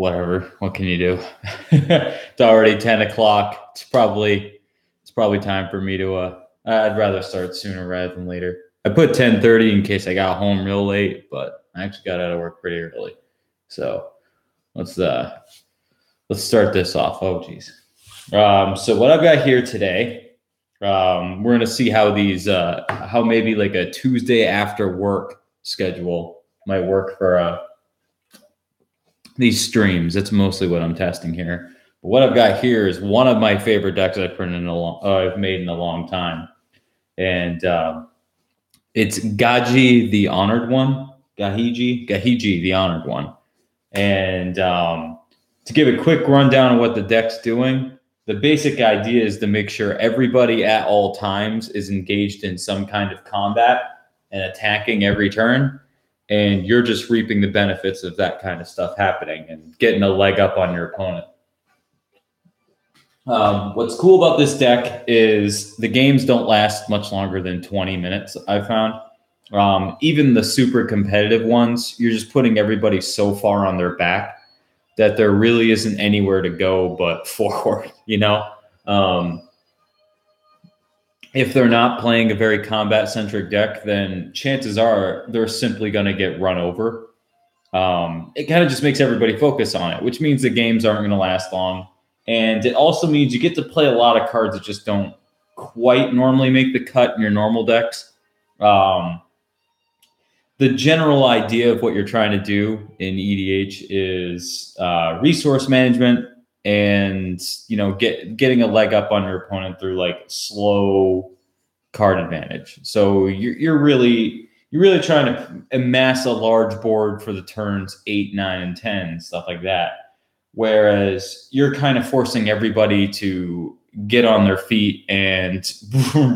whatever. What can you do? It's already 10 o'clock. It's probably time for me to. I'd rather start sooner rather than later. I put 10:30 in case I got home real late, but I actually got out of work pretty early. So let's start this off. Oh, geez. So what I've got here today, we're going to see how these, how maybe like a Tuesday after work schedule might work for these streams. That's mostly what I'm testing here. But what I've got here is one of my favorite decks I've made in a long time, and it's Gahiji, the Honored One. Gahiji, the Honored One. And to give a quick rundown of what the deck's doing, the basic idea is to make sure everybody at all times is engaged in some kind of combat and attacking every turn. And you're just reaping the benefits of that kind of stuff happening and getting a leg up on your opponent. What's cool about this deck is the games don't last much longer than 20 minutes, I've found. Even the super competitive ones, you're just putting everybody so far on their back that there really isn't anywhere to go but forward, you know? If they're not playing a very combat-centric deck, then chances are they're simply going to get run over. It kind of just makes everybody focus on it, which means the games aren't going to last long. And it also means you get to play a lot of cards that just don't quite normally make the cut in your normal decks. The general idea of what you're trying to do in EDH is resource management and, you know, getting a leg up on your opponent through like slow card advantage. So you're really trying to amass a large board for the turns 8, 9, and 10, stuff like that. Whereas you're kind of forcing everybody to get on their feet and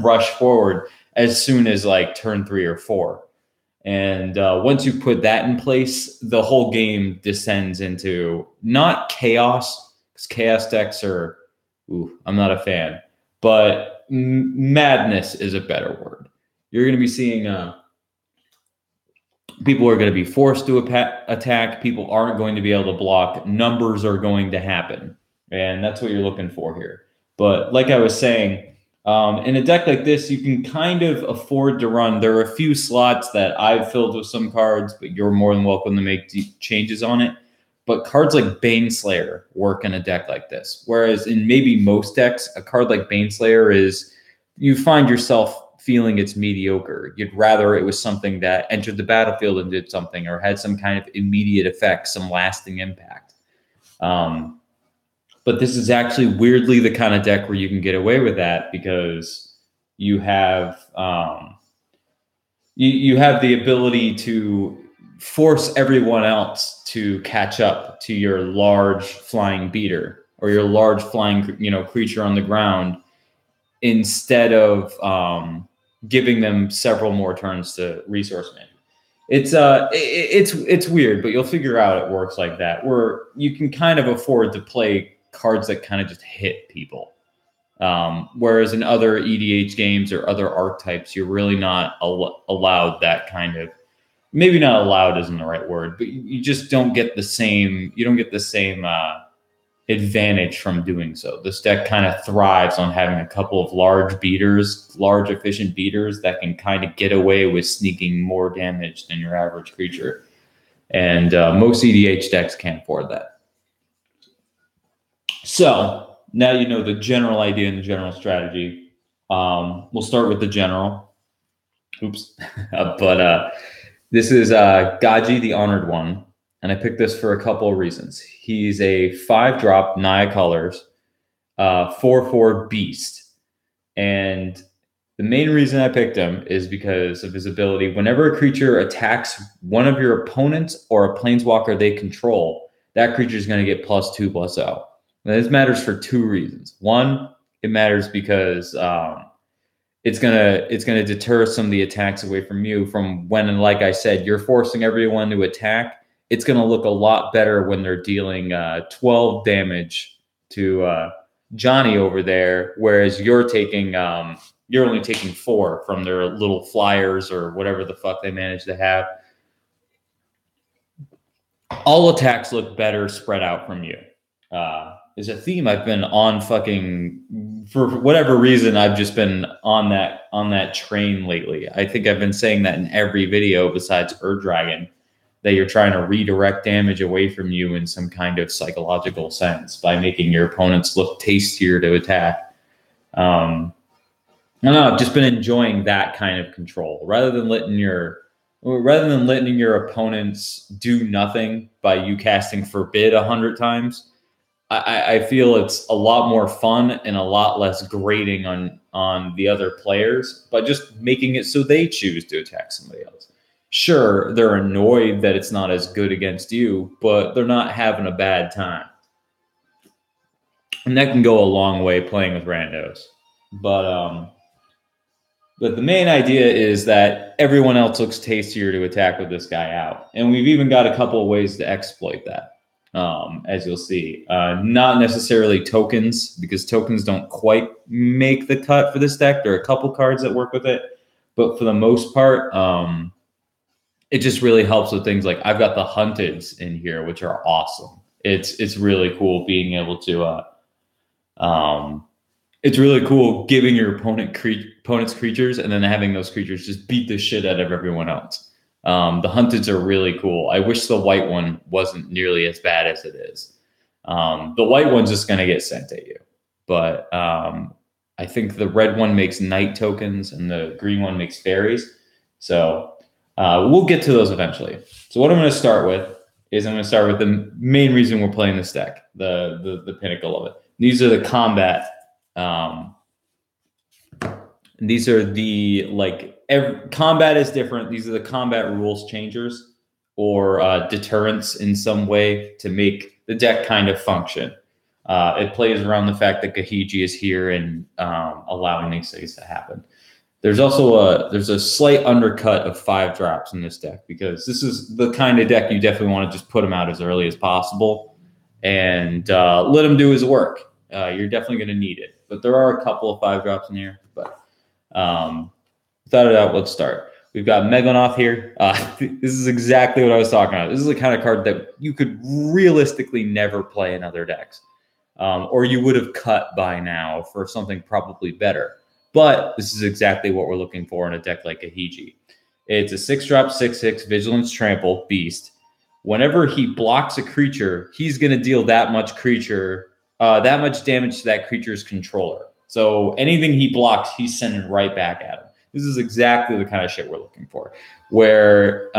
rush forward as soon as like turn 3 or 4. And once you put that in place, the whole game descends into not chaos, because chaos decks are, I'm not a fan, but madness is a better word. You're going to be seeing people are going to be forced to attack. People aren't going to be able to block. Numbers are going to happen. And that's what you're looking for here. But like I was saying, in a deck like this, you can kind of afford to run. There are a few slots that I've filled with some cards, but you're more than welcome to make changes on it. But cards like Baneslayer work in a deck like this. Whereas in maybe most decks, a card like Baneslayer is, you find yourself feeling it's mediocre. You'd rather it was something that entered the battlefield and did something or had some kind of immediate effect, some lasting impact. But this is actually weirdly the kind of deck where you can get away with that because you have you have the ability to force everyone else to catch up to your large flying beater or your large flying creature on the ground instead of giving them several more turns to resource manage. It's weird, but you'll figure out it works like that, where you can kind of afford to play cards that kind of just hit people. Whereas in other EDH games or other archetypes, you're really not allowed that kind of, maybe not allowed isn't the right word, but you just don't get the same, advantage from doing so. This deck kind of thrives on having a couple of large efficient beaters that can kind of get away with sneaking more damage than your average creature. And most EDH decks can't afford that. So now you know the general idea and the general strategy. We'll start with the general. Oops. But this is Gahiji, the Honored One. And I picked this for a couple of reasons. He's a 5-drop, Naya colors, 4/4 beast. And the main reason I picked him is because of his ability. Whenever a creature attacks one of your opponents or a planeswalker they control, that creature is going to get +2/+0. Now, this matters for 2 reasons. One, it matters because it's gonna deter some of the attacks away from you from when, and like I said, you're forcing everyone to attack. It's going to look a lot better when they're dealing 12 damage to Johnny over there, whereas you're only taking 4 from their little flyers or whatever the fuck they manage to have. all attacks look better spread out from you. Is a theme I've been on fucking for whatever reason. I've just been on that train lately. I think I've been saying that in every video besides Dragon, that you're trying to redirect damage away from you in some kind of psychological sense by making your opponents look tastier to attack. I don't know, I've just been enjoying that kind of control rather than letting your opponents do nothing by you casting Forbid 100 times. I feel it's a lot more fun and a lot less grating on the other players by just making it so they choose to attack somebody else. Sure, they're annoyed that it's not as good against you, but they're not having a bad time. And that can go a long way playing with randos. But the main idea is that everyone else looks tastier to attack with this guy out. And we've even got a couple of ways to exploit that. As you'll see, not necessarily tokens, because tokens don't quite make the cut for this deck. There are a couple cards that work with it, but for the most part, it just really helps with things like I've got the Hunteds in here, which are awesome. It's really cool being able to, it's really cool giving your opponent's creatures and then having those creatures just beat the shit out of everyone else. The Hunteds are really cool. I wish the white one wasn't nearly as bad as it is. The white one's just going to get sent at you. But I think the red one makes night tokens and the green one makes fairies. So we'll get to those eventually. So what I'm going to start with is I'm going to start with the main reason we're playing this deck, the pinnacle of it. These are the combat. These are the combat is different. These are the combat rules changers or deterrents in some way to make the deck kind of function. It plays around the fact that Gahiji is here and allowing these things to happen. There's also a slight undercut of 5 drops in this deck because this is the kind of deck you definitely want to just put him out as early as possible and let him do his work. You're definitely going to need it. But there are a couple of 5 drops in here. But without a doubt, let's start. We've got Megalnoth here. This is exactly what I was talking about. This is the kind of card that you could realistically never play in other decks. Or you would have cut by now for something probably better. But this is exactly what we're looking for in a deck like Gahiji. It's a 6-drop, 6/6 Vigilance Trample Beast. Whenever he blocks a creature, he's going to deal that much damage to that creature's controller. So anything he blocks, he's sending right back at him. This is exactly the kind of shit we're looking for. Where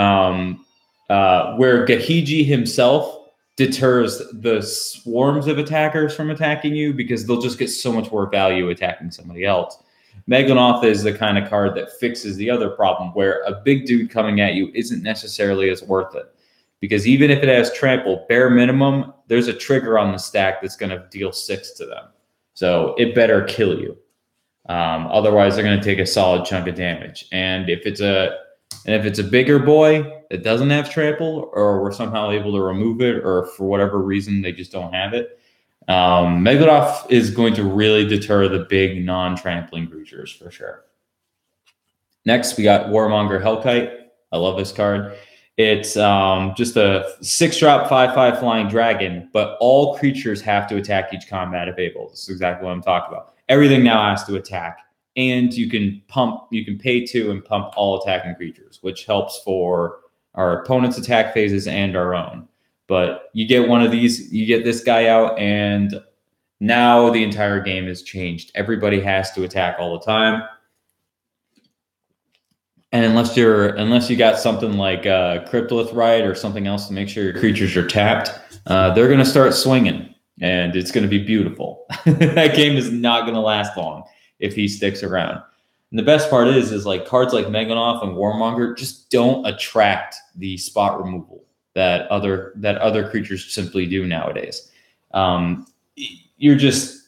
Gahiji himself deters the swarms of attackers from attacking you because they'll just get so much more value attacking somebody else. Megalnoth is the kind of card that fixes the other problem where a big dude coming at you isn't necessarily as worth it. Because even if it has trample, bare minimum, there's a trigger on the stack that's going to deal 6 to them. So it better kill you. Otherwise, they're going to take a solid chunk of damage. And if it's a bigger boy that doesn't have trample, or we're somehow able to remove it, or for whatever reason they just don't have it, Megalnoth is going to really deter the big non-trampling creatures for sure. Next, we got Monger Hellkite. I love this card. It's just a 6-drop, 5/5 flying dragon, but all creatures have to attack each combat if able. This is exactly what I'm talking about. Everything now has to attack, and you can pay 2 and pump all attacking creatures, which helps for our opponent's attack phases and our own. But you get one of these, you get this guy out, and now the entire game has changed. Everybody has to attack all the time. And unless you got something like Cryptolith Ride or something else to make sure your creatures are tapped, they're going to start swinging, and it's going to be beautiful. That game is not going to last long if he sticks around. And the best part is like cards like Megalnoth and Warmonger just don't attract the spot removal that other creatures simply do nowadays. You're just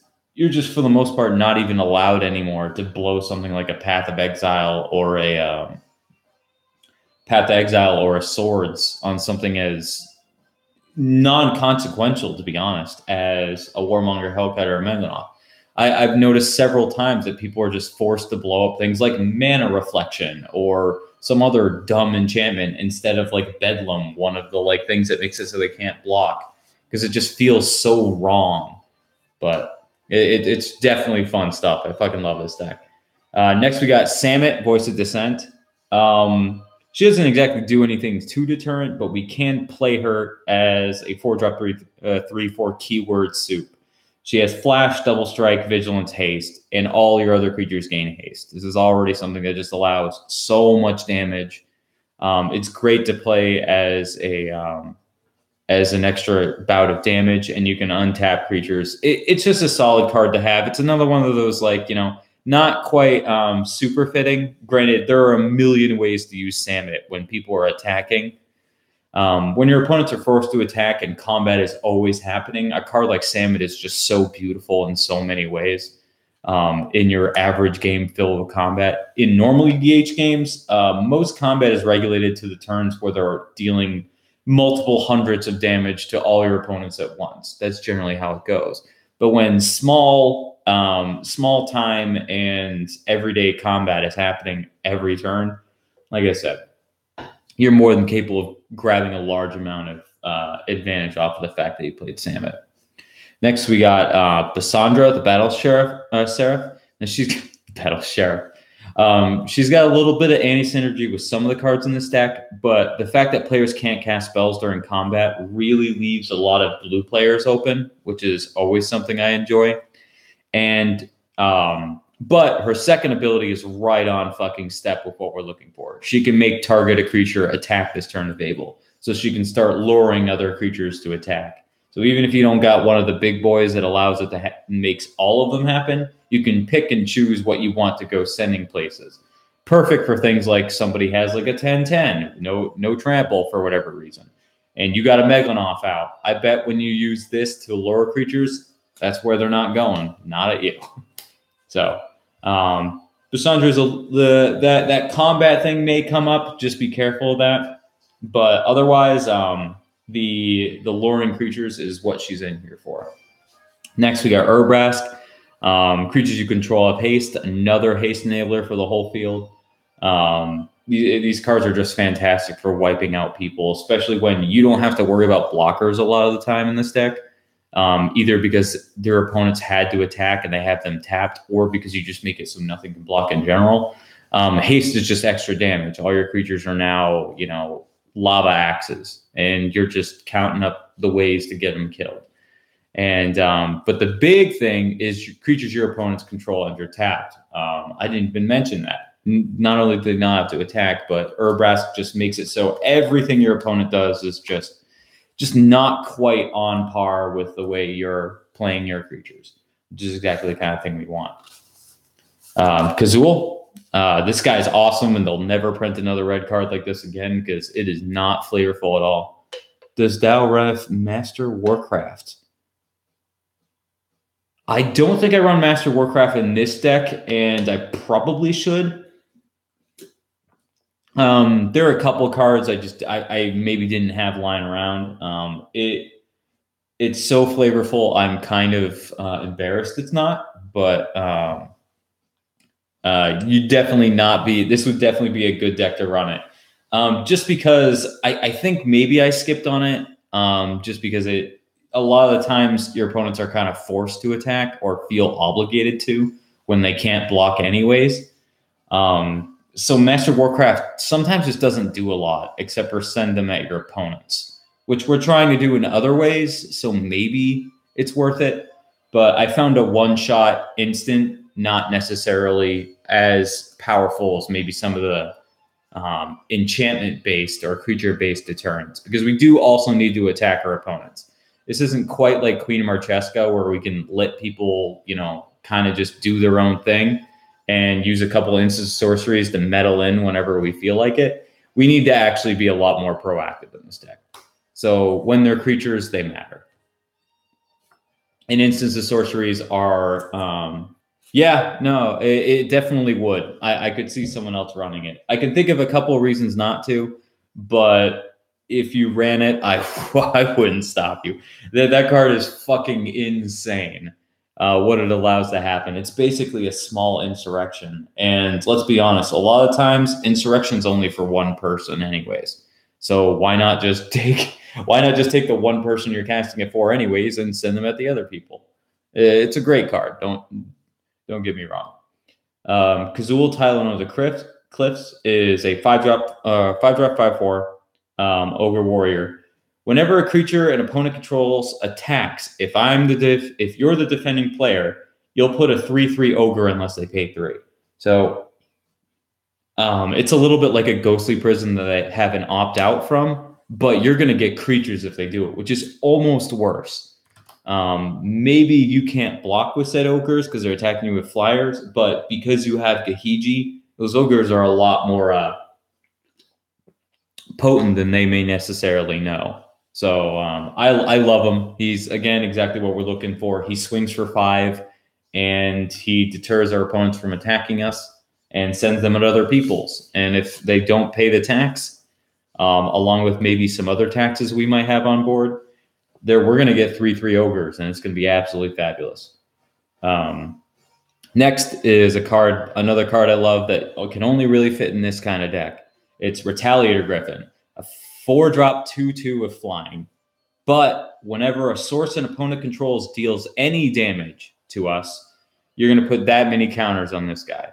for the most part not even allowed anymore to blow something like a Path of Exile or a Swords on something as non-consequential, to be honest, as a Warmonger Hellkite or a Megalnoth. I've noticed several times that people are just forced to blow up things like Mana Reflection or some other dumb enchantment instead of like Bedlam, one of the like things that makes it so they can't block, because it just feels so wrong. But it's definitely fun stuff. I fucking love this deck. Next, we got Samit, Voice of Dissent. She doesn't exactly do anything too deterrent, but we can play her as a 4-drop 3/4 keyword soup. She has Flash, Double Strike, Vigilance, Haste, and all your other creatures gain haste. This is already something that just allows so much damage. It's great to play as an extra bout of damage, and you can untap creatures. It's just a solid card to have. It's another one of those, like, you know, not quite super fitting. Granted, there are a million ways to use Samit when people are attacking. When your opponents are forced to attack and combat is always happening, a card like Samit is just so beautiful in so many ways. In your average game filled with combat. In normal EDH games, most combat is regulated to the turns where they're dealing multiple hundreds of damage to all your opponents at once. That's generally how it goes. But when small time and everyday combat is happening every turn, like I said, you're more than capable of grabbing a large amount of advantage off of the fact that you played Samit. Next, we got the Sondra, the Battle Seraph. And she's Battle Sheriff. She's got a little bit of anti-synergy with some of the cards in this deck, but the fact that players can't cast spells during combat really leaves a lot of blue players open, which is always something I enjoy. And but her second ability is right on fucking step with what we're looking for. She can make target a creature attack this turn of Able, so she can start luring other creatures to attack. So even if you don't got one of the big boys that allows it to makes all of them happen, you can pick and choose what you want to go sending places. Perfect for things like somebody has like a 10/10, no trample for whatever reason, and you got a Megalinoff out. I bet when you use this to lure creatures, that's where they're not going, not at you. So, Cassandra's that combat thing may come up. Just be careful of that. But otherwise, the luring creatures is what she's in here for. Next, we got Urbrask. Creatures you control have haste, another haste enabler for the whole field. These cards are just fantastic for wiping out people, especially when you don't have to worry about blockers a lot of the time in this deck. Either because their opponents had to attack and they have them tapped, or because you just make it so nothing can block in general. Haste is just extra damage. All your creatures are now, you know, lava axes, and you're just counting up the ways to get them killed. And but the big thing is creatures your opponents control and you're tapped. I didn't even mention that. Not only do they not have to attack, but Urbrask just makes it so everything your opponent does is just not quite on par with the way you're playing your creatures, which is exactly the kind of thing we want. Kazul, this guy's awesome, and they'll never print another red card like this again because it is not flavorful at all. Does Dalref Master Warcraft? I don't think I run Master Warcraft in this deck, and I probably should. There are a couple cards I maybe didn't have lying around. It's so flavorful, I'm kind of embarrassed it's not, but you'd definitely not be. This would definitely be a good deck to run it. Just because I think maybe I skipped on it. Just because a lot of the times your opponents are kind of forced to attack or feel obligated to when they can't block anyways. So Master Warcraft sometimes just doesn't do a lot except for send them at your opponents, which we're trying to do in other ways. So maybe it's worth it. But I found a one-shot instant not necessarily as powerful as maybe some of the enchantment-based or creature-based deterrents, because we do also need to attack our opponents. This isn't quite like Queen Marcheska, where we can let people, you know, kind of just do their own thing and use a couple instant sorceries to meddle in whenever we feel like it. We need to actually be a lot more proactive in this deck. So when they're creatures, they matter. And instants of sorceries are, it definitely would. I could see someone else running it. I can think of a couple of reasons not to, but if you ran it, I wouldn't stop you. That card is fucking insane. what it allows to happen. It's basically a small insurrection. And let's be honest, a lot of times insurrection's only for one person anyways. So why not just take the one person you're casting it for anyways and send them at the other people? It's a great card. Don't get me wrong. Kazul, Tylon of the Cliffs is a 5-drop, 5/4 ogre warrior. Whenever a creature an opponent controls attacks, if you're the defending player, you'll put a 3/3 ogre unless they pay 3. So it's a little bit like a ghostly prison that I have an opt out from, but you're going to get creatures if they do it, which is almost worse. Maybe you can't block with said ogres because they're attacking you with flyers, but because you have Gahiji, those ogres are a lot more potent than they may necessarily know. So I love him. He's, again, exactly what we're looking for. He swings for 5, and he deters our opponents from attacking us and sends them at other people's. And if they don't pay the tax, along with maybe some other taxes we might have on board, we're going to get 3/3 ogres, and it's going to be absolutely fabulous. Next is another card I love that can only really fit in this kind of deck. It's Retaliator Griffon, a 4-drop 2/2 with flying. But whenever a source an opponent controls deals any damage to us, you're going to put that many counters on this guy.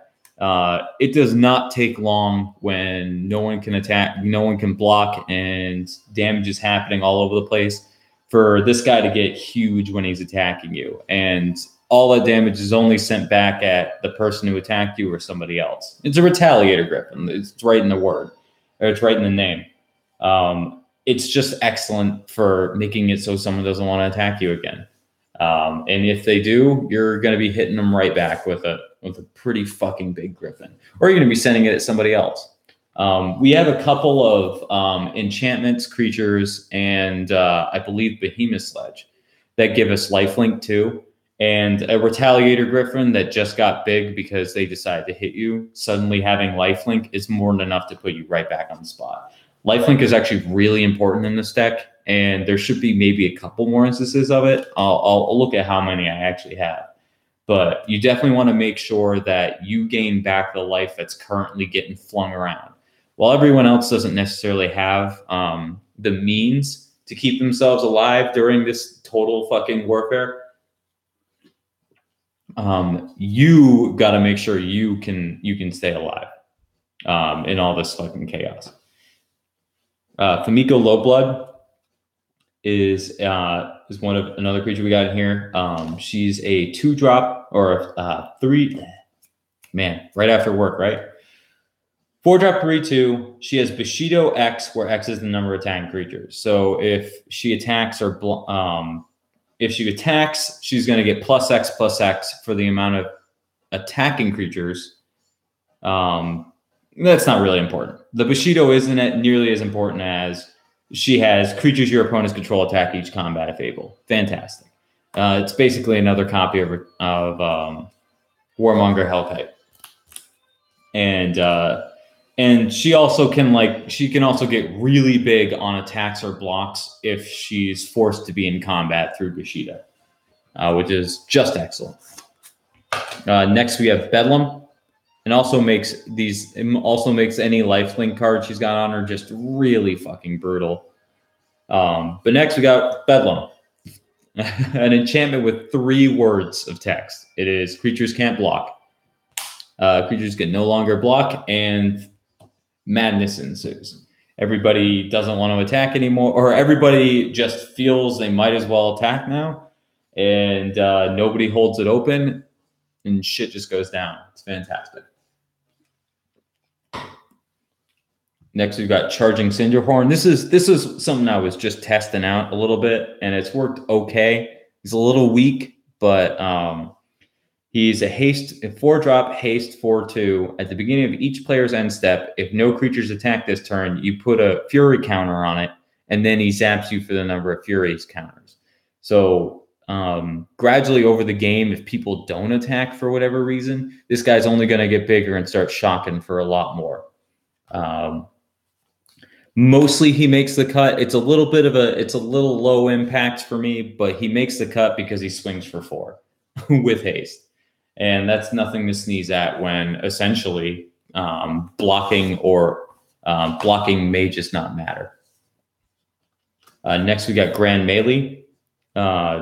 It does not take long when no one can attack, no one can block, and damage is happening all over the place for this guy to get huge when he's attacking you. And all that damage is only sent back at the person who attacked you or somebody else. It's a Retaliator Griffon. It's right in the word, or it's right in the name. It's just excellent for making it so someone doesn't want to attack you again. And if they do, you're going to be hitting them right back with a pretty fucking big Griffin, or you're going to be sending it at somebody else. We have a couple of enchantments, creatures, and I believe Behemoth Sledge that give us lifelink too. And a Retaliator Griffon that just got big because they decided to hit you, suddenly having lifelink is more than enough to put you right back on the spot. Lifelink is actually really important in this deck, and there should be maybe a couple more instances of it. I'll look at how many I actually have. But you definitely want to make sure that you gain back the life that's currently getting flung around. While everyone else doesn't necessarily have the means to keep themselves alive during this total fucking warfare, you got to make sure you can stay alive in all this fucking chaos. Famiko Lowblood is another creature we got in here. She's a 2-drop or 3. Man, right after work, right? 4-drop 3/2. She has Bushido X, where X is the number of attacking creatures. So if she attacks she's going to get +X for the amount of attacking creatures. That's not really important. The Bushido isn't nearly as important as she has creatures your opponents control attack each combat if able. Fantastic. It's basically another copy of Monger Hellkite. And she also can get really big on attacks or blocks if she's forced to be in combat through Bushido, which is just excellent. Next we have Bedlam, and also makes any lifelink card she's got on her just really fucking brutal. But next we got Bedlam, an enchantment with 3 words of text. It is creatures can't block. Creatures can no longer block, and madness ensues. Everybody doesn't want to attack anymore, or everybody just feels they might as well attack now, and nobody holds it open, and shit just goes down. It's fantastic. Next, we've got Charging Cinderhorn. This is something I was just testing out a little bit, and it's worked okay. He's a little weak, but he's a 4-drop haste 4/2. At the beginning of each player's end step, if no creatures attack this turn, you put a fury counter on it, and then he zaps you for the number of furies counters. So gradually over the game, if people don't attack for whatever reason, this guy's only going to get bigger and start shocking for a lot more. Mostly he makes the cut. It's a little low impact for me, but he makes the cut because he swings for 4. with haste. And that's nothing to sneeze at when essentially blocking may just not matter. Next, we got Gran Meili.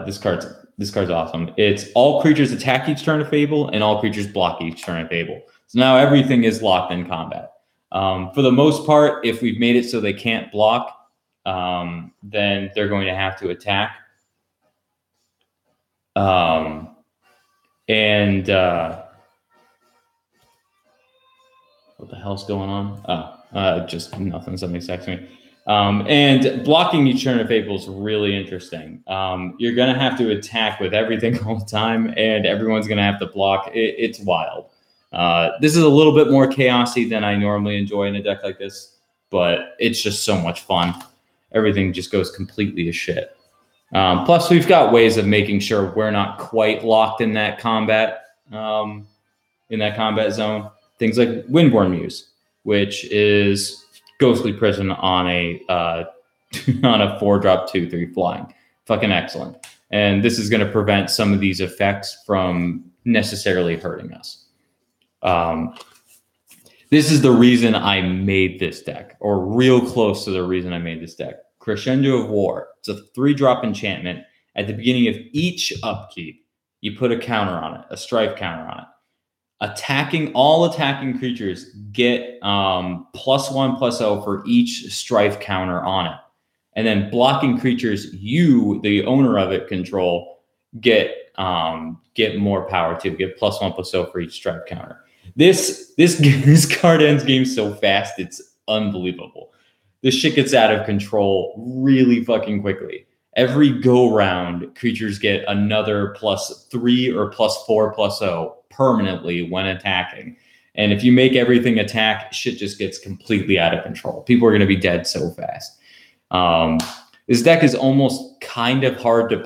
This card's awesome. It's all creatures attack each turn of Fable, and all creatures block each turn of Fable. So now everything is locked in combat. For the most part, if we've made it so they can't block, then they're going to have to attack. What the hell's going on? Just nothing. Somebody's texting me. And blocking each turn of Fable is really interesting. You're going to have to attack with everything all the time, and everyone's going to have to block. It's wild. This is a little bit more chaosy than I normally enjoy in a deck like this, but it's just so much fun. Everything just goes completely to shit. Plus, we've got ways of making sure we're not quite locked in that combat zone. Things like Windborn Muse, which is Ghostly Prison on a 4-drop 2/3 flying. Fucking excellent. And this is going to prevent some of these effects from necessarily hurting us. This is the reason I made this deck, or real close to the reason I made this deck. Crescendo of War. It's a 3-drop enchantment. At the beginning of each upkeep, you put a counter on it, a strife counter on it. All attacking creatures get +1/+0 for each strife counter on it. And then blocking creatures you, the owner of it, control, get more power too. Get +1/+0 for each strife counter. This card ends game so fast, it's unbelievable. This shit gets out of control really fucking quickly. Every go round, creatures get another +3 or +4/+0 permanently when attacking. And if you make everything attack, shit just gets completely out of control. People are going to be dead so fast. This deck is almost kind of hard to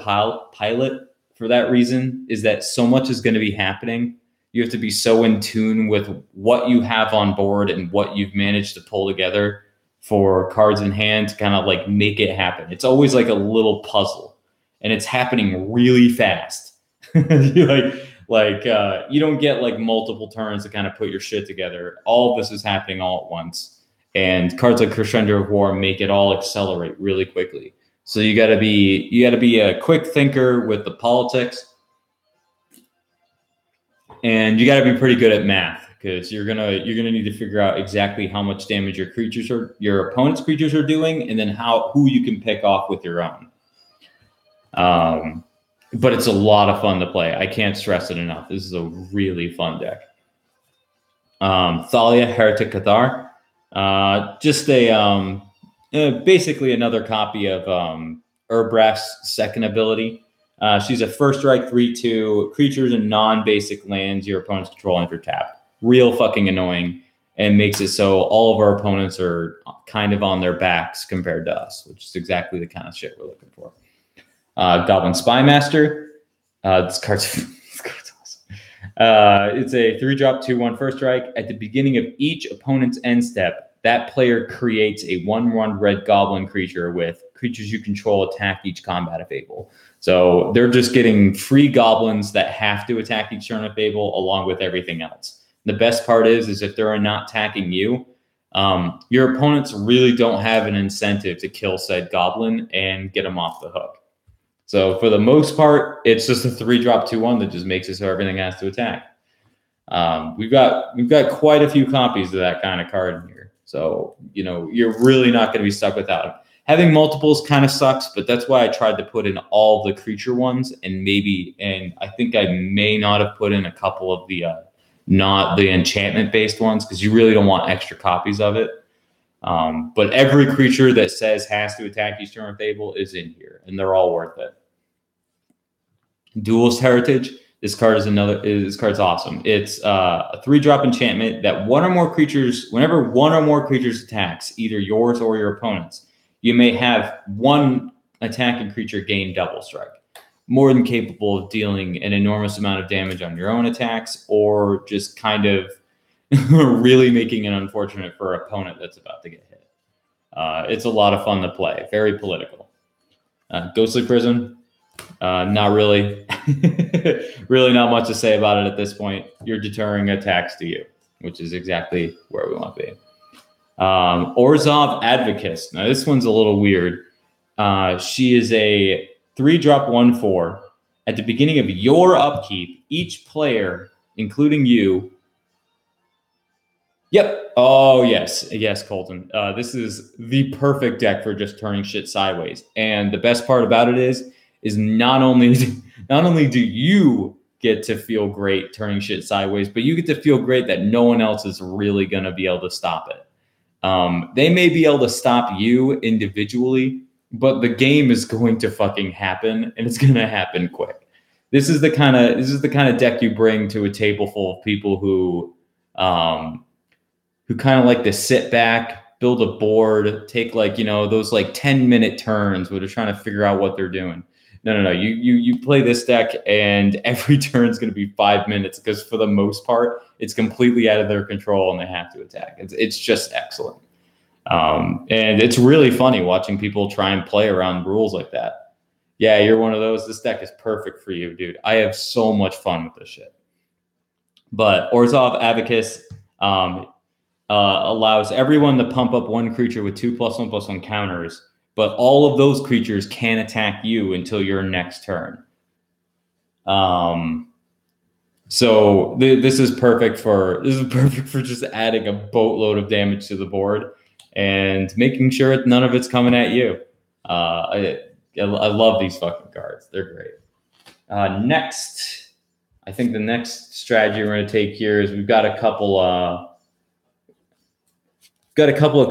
pilot for that reason, is that so much is going to be happening. You have to be so in tune with what you have on board and what you've managed to pull together for cards in hand to kind of like make it happen. It's always like a little puzzle, and it's happening really fast. You don't get like multiple turns to kind of put your shit together. All of this is happening all at once, and cards like Crescendo of War make it all accelerate really quickly. So you got to be a quick thinker with the politics, and you got to be pretty good at math, because you're gonna need to figure out exactly how much damage your opponent's creatures are doing, and then who you can pick off with your own. But it's a lot of fun to play. I can't stress it enough. This is a really fun deck. Thalia, Heretic Cathar. Just basically another copy of Urbrath's second ability. She's a first strike 3/2. Creatures and non-basic lands your opponents control enter tap. Real fucking annoying, and makes it so all of our opponents are kind of on their backs compared to us, which is exactly the kind of shit we're looking for. Goblin Spymaster. This card's awesome. It's a 3-drop 2/1 first strike. At the beginning of each opponent's end step, that player creates a 1/1 red goblin creature with creatures you control attack each combat of Fable. So they're just getting free goblins that have to attack each turn of Fable along with everything else. The best part is if they're not attacking you, your opponents really don't have an incentive to kill said goblin and get them off the hook. So for the most part, it's just a 3-drop 2/1 that just makes it so everything has to attack. We've got quite a few copies of that kind of card in here. So, you're really not going to be stuck without them. Having multiples kind of sucks, but that's why I tried to put in all the creature ones, and I think I may not have put in a couple of the not the enchantment based ones, because you really don't want extra copies of it. But every creature that says has to attack each turn of Fable is in here, and they're all worth it. Duelist Heritage. This card's awesome. It's a 3-drop enchantment that whenever one or more creatures attacks, either yours or your opponent's, you may have one attacking creature gain double strike, more than capable of dealing an enormous amount of damage on your own attacks, or just kind of really making it unfortunate for an opponent that's about to get hit. It's a lot of fun to play. Very political. Ghostly Prison. Not really. Really not much to say about it at this point. You're deterring attacks to you, which is exactly where we want to be. Orzhov Advocus. Now, this one's a little weird. She is a 3-drop 1/4. At the beginning of your upkeep, each player, including you. Yep. Oh, yes. Yes, Colton. This is the perfect deck for just turning shit sideways. And the best part about it is not only do you get to feel great turning shit sideways, but you get to feel great that no one else is really going to be able to stop it. They may be able to stop you individually, but the game is going to fucking happen, and it's going to happen quick. This is the kind of deck you bring to a table full of people who kind of like to sit back, build a board, take those 10-minute turns where they're trying to figure out what they're doing. No. You play this deck, and every turn is going to be 5 minutes because for the most part, it's completely out of their control and they have to attack. It's just excellent. And it's really funny watching people try and play around rules like that. Yeah, you're one of those. This deck is perfect for you, dude. I have so much fun with this shit. But Orzhov Abacus allows everyone to pump up one creature with 2+1/+1 counters, but all of those creatures can attack you until your next turn. So this is perfect for just adding a boatload of damage to the board and making sure none of it's coming at you. I love these fucking cards. They're great. Next, I think the next strategy we're going to take here is we've got a couple of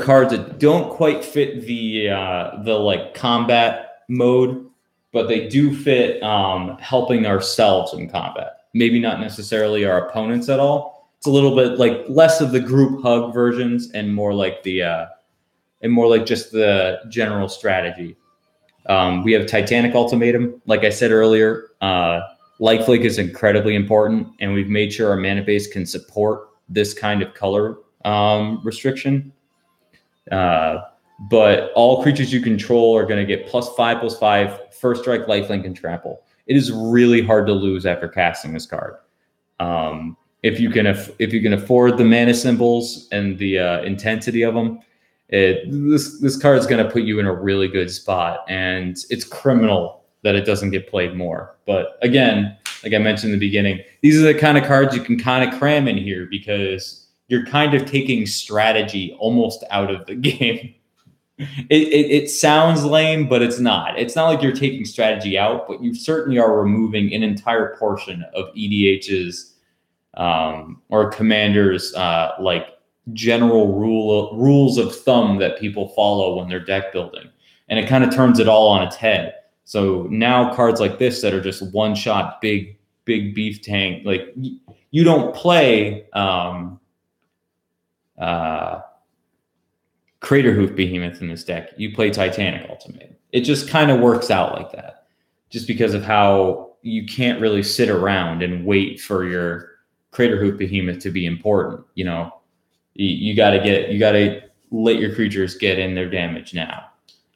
cards that don't quite fit the combat mode, but they do fit helping ourselves in combat. Maybe not necessarily our opponents at all. It's a little bit less of the group hug versions and more like just the general strategy. We have Titanic Ultimatum. Like I said earlier, lifelink is incredibly important, and we've made sure our mana base can support this kind of color restriction. But all creatures you control are going to get +5/+5, first strike, lifelink, and trample. It is really hard to lose after casting this card. If you can afford the mana symbols and the intensity of them, this card is going to put you in a really good spot, and it's criminal that it doesn't get played more. But again, like I mentioned in the beginning, these are the kind of cards you can kind of cram in here because you're kind of taking strategy almost out of the game. It sounds lame, but it's not. It's not like you're taking strategy out, but you certainly are removing an entire portion of EDH's or Commander's general rules of thumb that people follow when they're deck building, and it kind of turns it all on its head. So now cards like this that are just one-shot big beef tank, you don't play Craterhoof Behemoth in this deck. You play Titanic Ultimatum. It just kind of works out like that, just because of how you can't really sit around and wait for your Craterhoof Behemoth to be important. You got to let your creatures get in their damage now.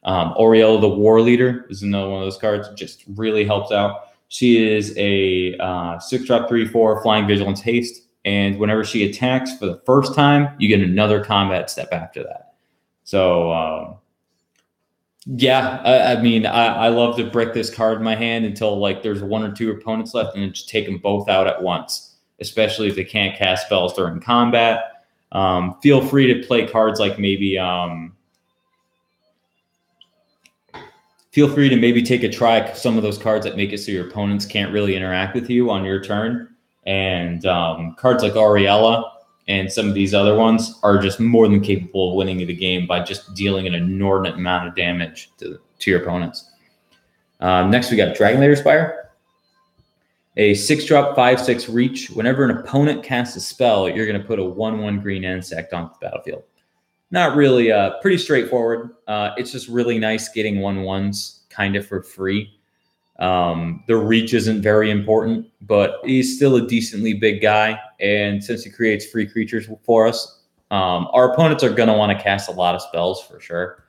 Oriella the War Leader is another one of those cards. Just really helps out. She is a 6-drop 3/4 flying vigilance haste, and whenever she attacks for the first time, you get another combat step after that. So yeah, I love to brick this card in my hand until there's 1 or 2 opponents left, and then just take them both out at once, especially if they can't cast spells during combat. Feel free to play cards like maybe feel free to maybe take a try at some of those cards that make it so your opponents can't really interact with you on your turn. And cards like Oriella and some of these other ones are just more than capable of winning the game by just dealing an inordinate amount of damage to your opponents. Next, we got Dragonlayer Spire. A 6-drop 5/6 reach. Whenever an opponent casts a spell, you're going to put a 1/1 green insect onto the battlefield. Not really, pretty straightforward. It's just really nice getting 1/1s kind of for free. The reach isn't very important, but he's still a decently big guy. And since he creates free creatures for us, our opponents are going to want to cast a lot of spells for sure.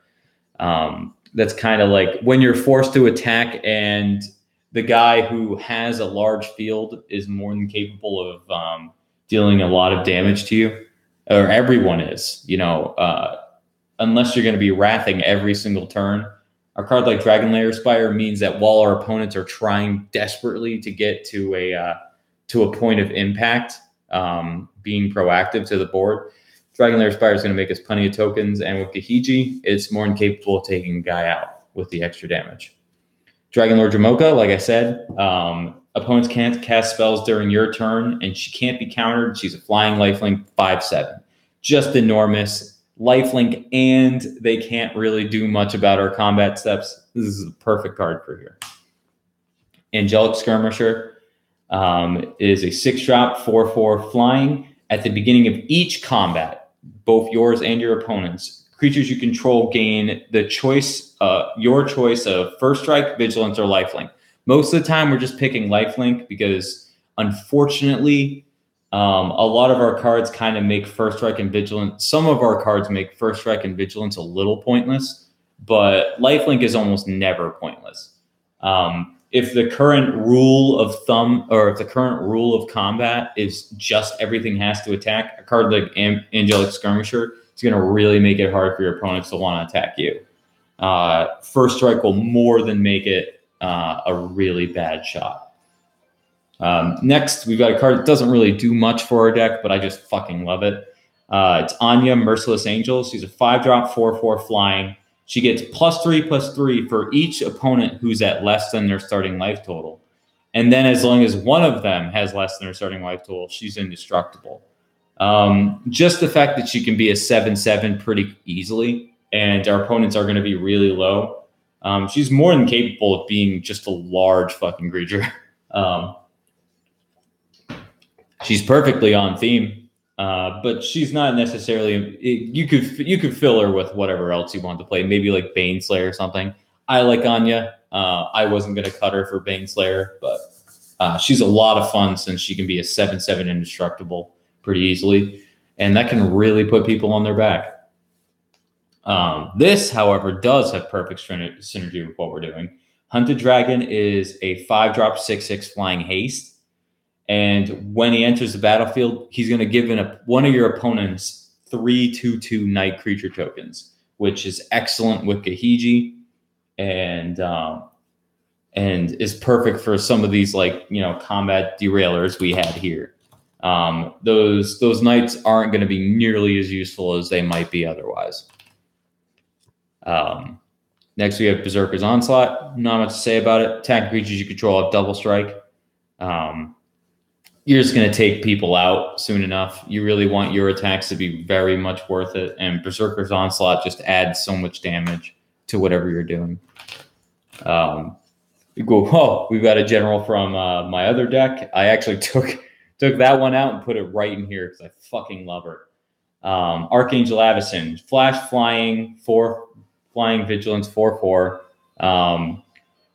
That's kind of like when you're forced to attack and the guy who has a large field is more than capable of dealing a lot of damage to you, or everyone is, unless you're going to be wrathing every single turn. A card like Dragon Lair Spire means that while our opponents are trying desperately to get to a point of impact, being proactive to the board, Dragon Lair Spire is going to make us plenty of tokens, and with Gahiji, it's more than capable of taking a guy out with the extra damage. Dragon Lord Jamocha, like I said, opponents can't cast spells during your turn, and she can't be countered. She's a flying lifelink 5/7. Just enormous. Lifelink, and they can't really do much about our combat steps. This is a perfect card for here. Angelic Skirmisher is a 6-drop, 4/4 flying. At the beginning of each combat, both yours and your opponent's, creatures you control gain the choice, your choice of First Strike, Vigilance, or Lifelink. Most of the time, we're just picking Lifelink because, unfortunately, a lot of our cards kind of make First Strike and Vigilance. Some of our cards make First Strike and Vigilance a little pointless, but Lifelink is almost never pointless. If the current rule of thumb, or if the current rule of combat is just everything has to attack, a card like Angelic Skirmisher is going to really make it hard for your opponents to want to attack you. First Strike will more than make it a really bad shot. Next, we've got a card that doesn't really do much for our deck, but I just fucking love it. It's Anya, Merciless Angel. She's a 5-drop, 4/4 flying. She gets +3/+3 for each opponent who's at less than their starting life total. And then as long as one of them has less than their starting life total, she's indestructible. Just the fact that she can be a 7/7 pretty easily, and our opponents are going to be really low. She's more than capable of being just a large fucking creature. She's perfectly on theme. But she's not necessarily. You could fill her with whatever else you want to play. Maybe like Baneslayer or something. I like Anya. I wasn't gonna cut her for Baneslayer, but she's a lot of fun since she can be a 7/7 indestructible pretty easily, and that can really put people on their back. This, however, does have perfect synergy with what we're doing. Hunted Dragon is a 5-drop, 6/6 flying haste. And when he enters the battlefield, he's going to give one of your opponents 3/2/2 night creature tokens, which is excellent with Gahiji, and is perfect for some of these combat derailers we had here. Those knights aren't going to be nearly as useful as they might be otherwise. Next, we have Berserker's Onslaught. Not much to say about it. Attack creatures you control have double strike. You're just going to take people out soon enough. You really want your attacks to be very much worth it. And Berserker's Onslaught just adds so much damage to whatever you're doing. We've got a general from my other deck. I actually took that one out and put it right in here because I fucking love her. Archangel Avacyn. Flash flying, 4 flying vigilance, 4/4.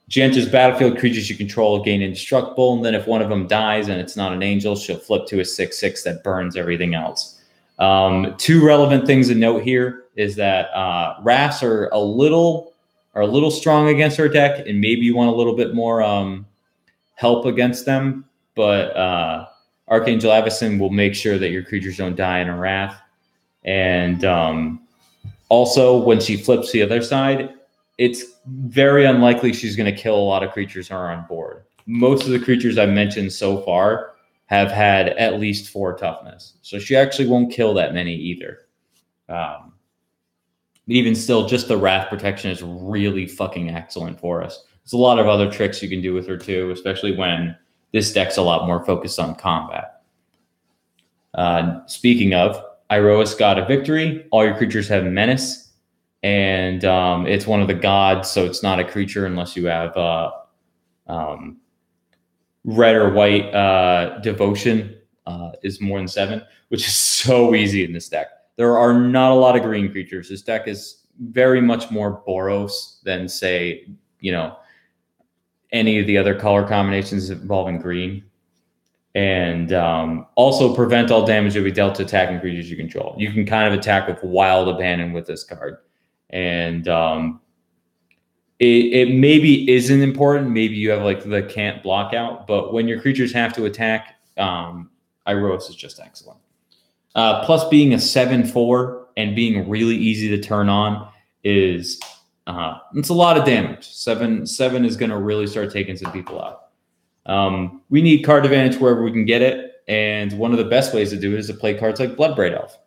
She enters battlefield, creatures you control gain indestructible, and then if one of them dies and it's not an angel, she'll flip to a 6/6 that burns everything else. 2 relevant things to note here is that Wraths are a little strong against her deck, and maybe you want a little bit more help against them, but Archangel Avacyn will make sure that your creatures don't die in a Wrath. And also, when she flips to the other side, it's very unlikely she's going to kill a lot of creatures who are on board. Most of the creatures I've mentioned so far have had at least 4 toughness. So she actually won't kill that many either. Even still, just the Wrath protection is really fucking excellent for us. There's a lot of other tricks you can do with her too, especially when this deck's a lot more focused on combat. Speaking of, Iroas, God of Victory. All your creatures have Menace. And it's one of the gods, so it's not a creature unless you have red or white. Devotion is more than 7, which is so easy in this deck. There are not a lot of green creatures. This deck is very much more Boros than, say, any of the other color combinations involving green. And also prevent all damage that we dealt to attacking creatures you control. You can kind of attack with Wild Abandon with this card. And it maybe isn't important. Maybe you have like the can't block out, but when your creatures have to attack, Iroas is just excellent. Plus being a 7/4 and being really easy to turn on is it's a lot of damage. 7/7 is going to really start taking some people out. We need card advantage wherever we can get it, and one of the best ways to do it is to play cards like Bloodbraid Elf.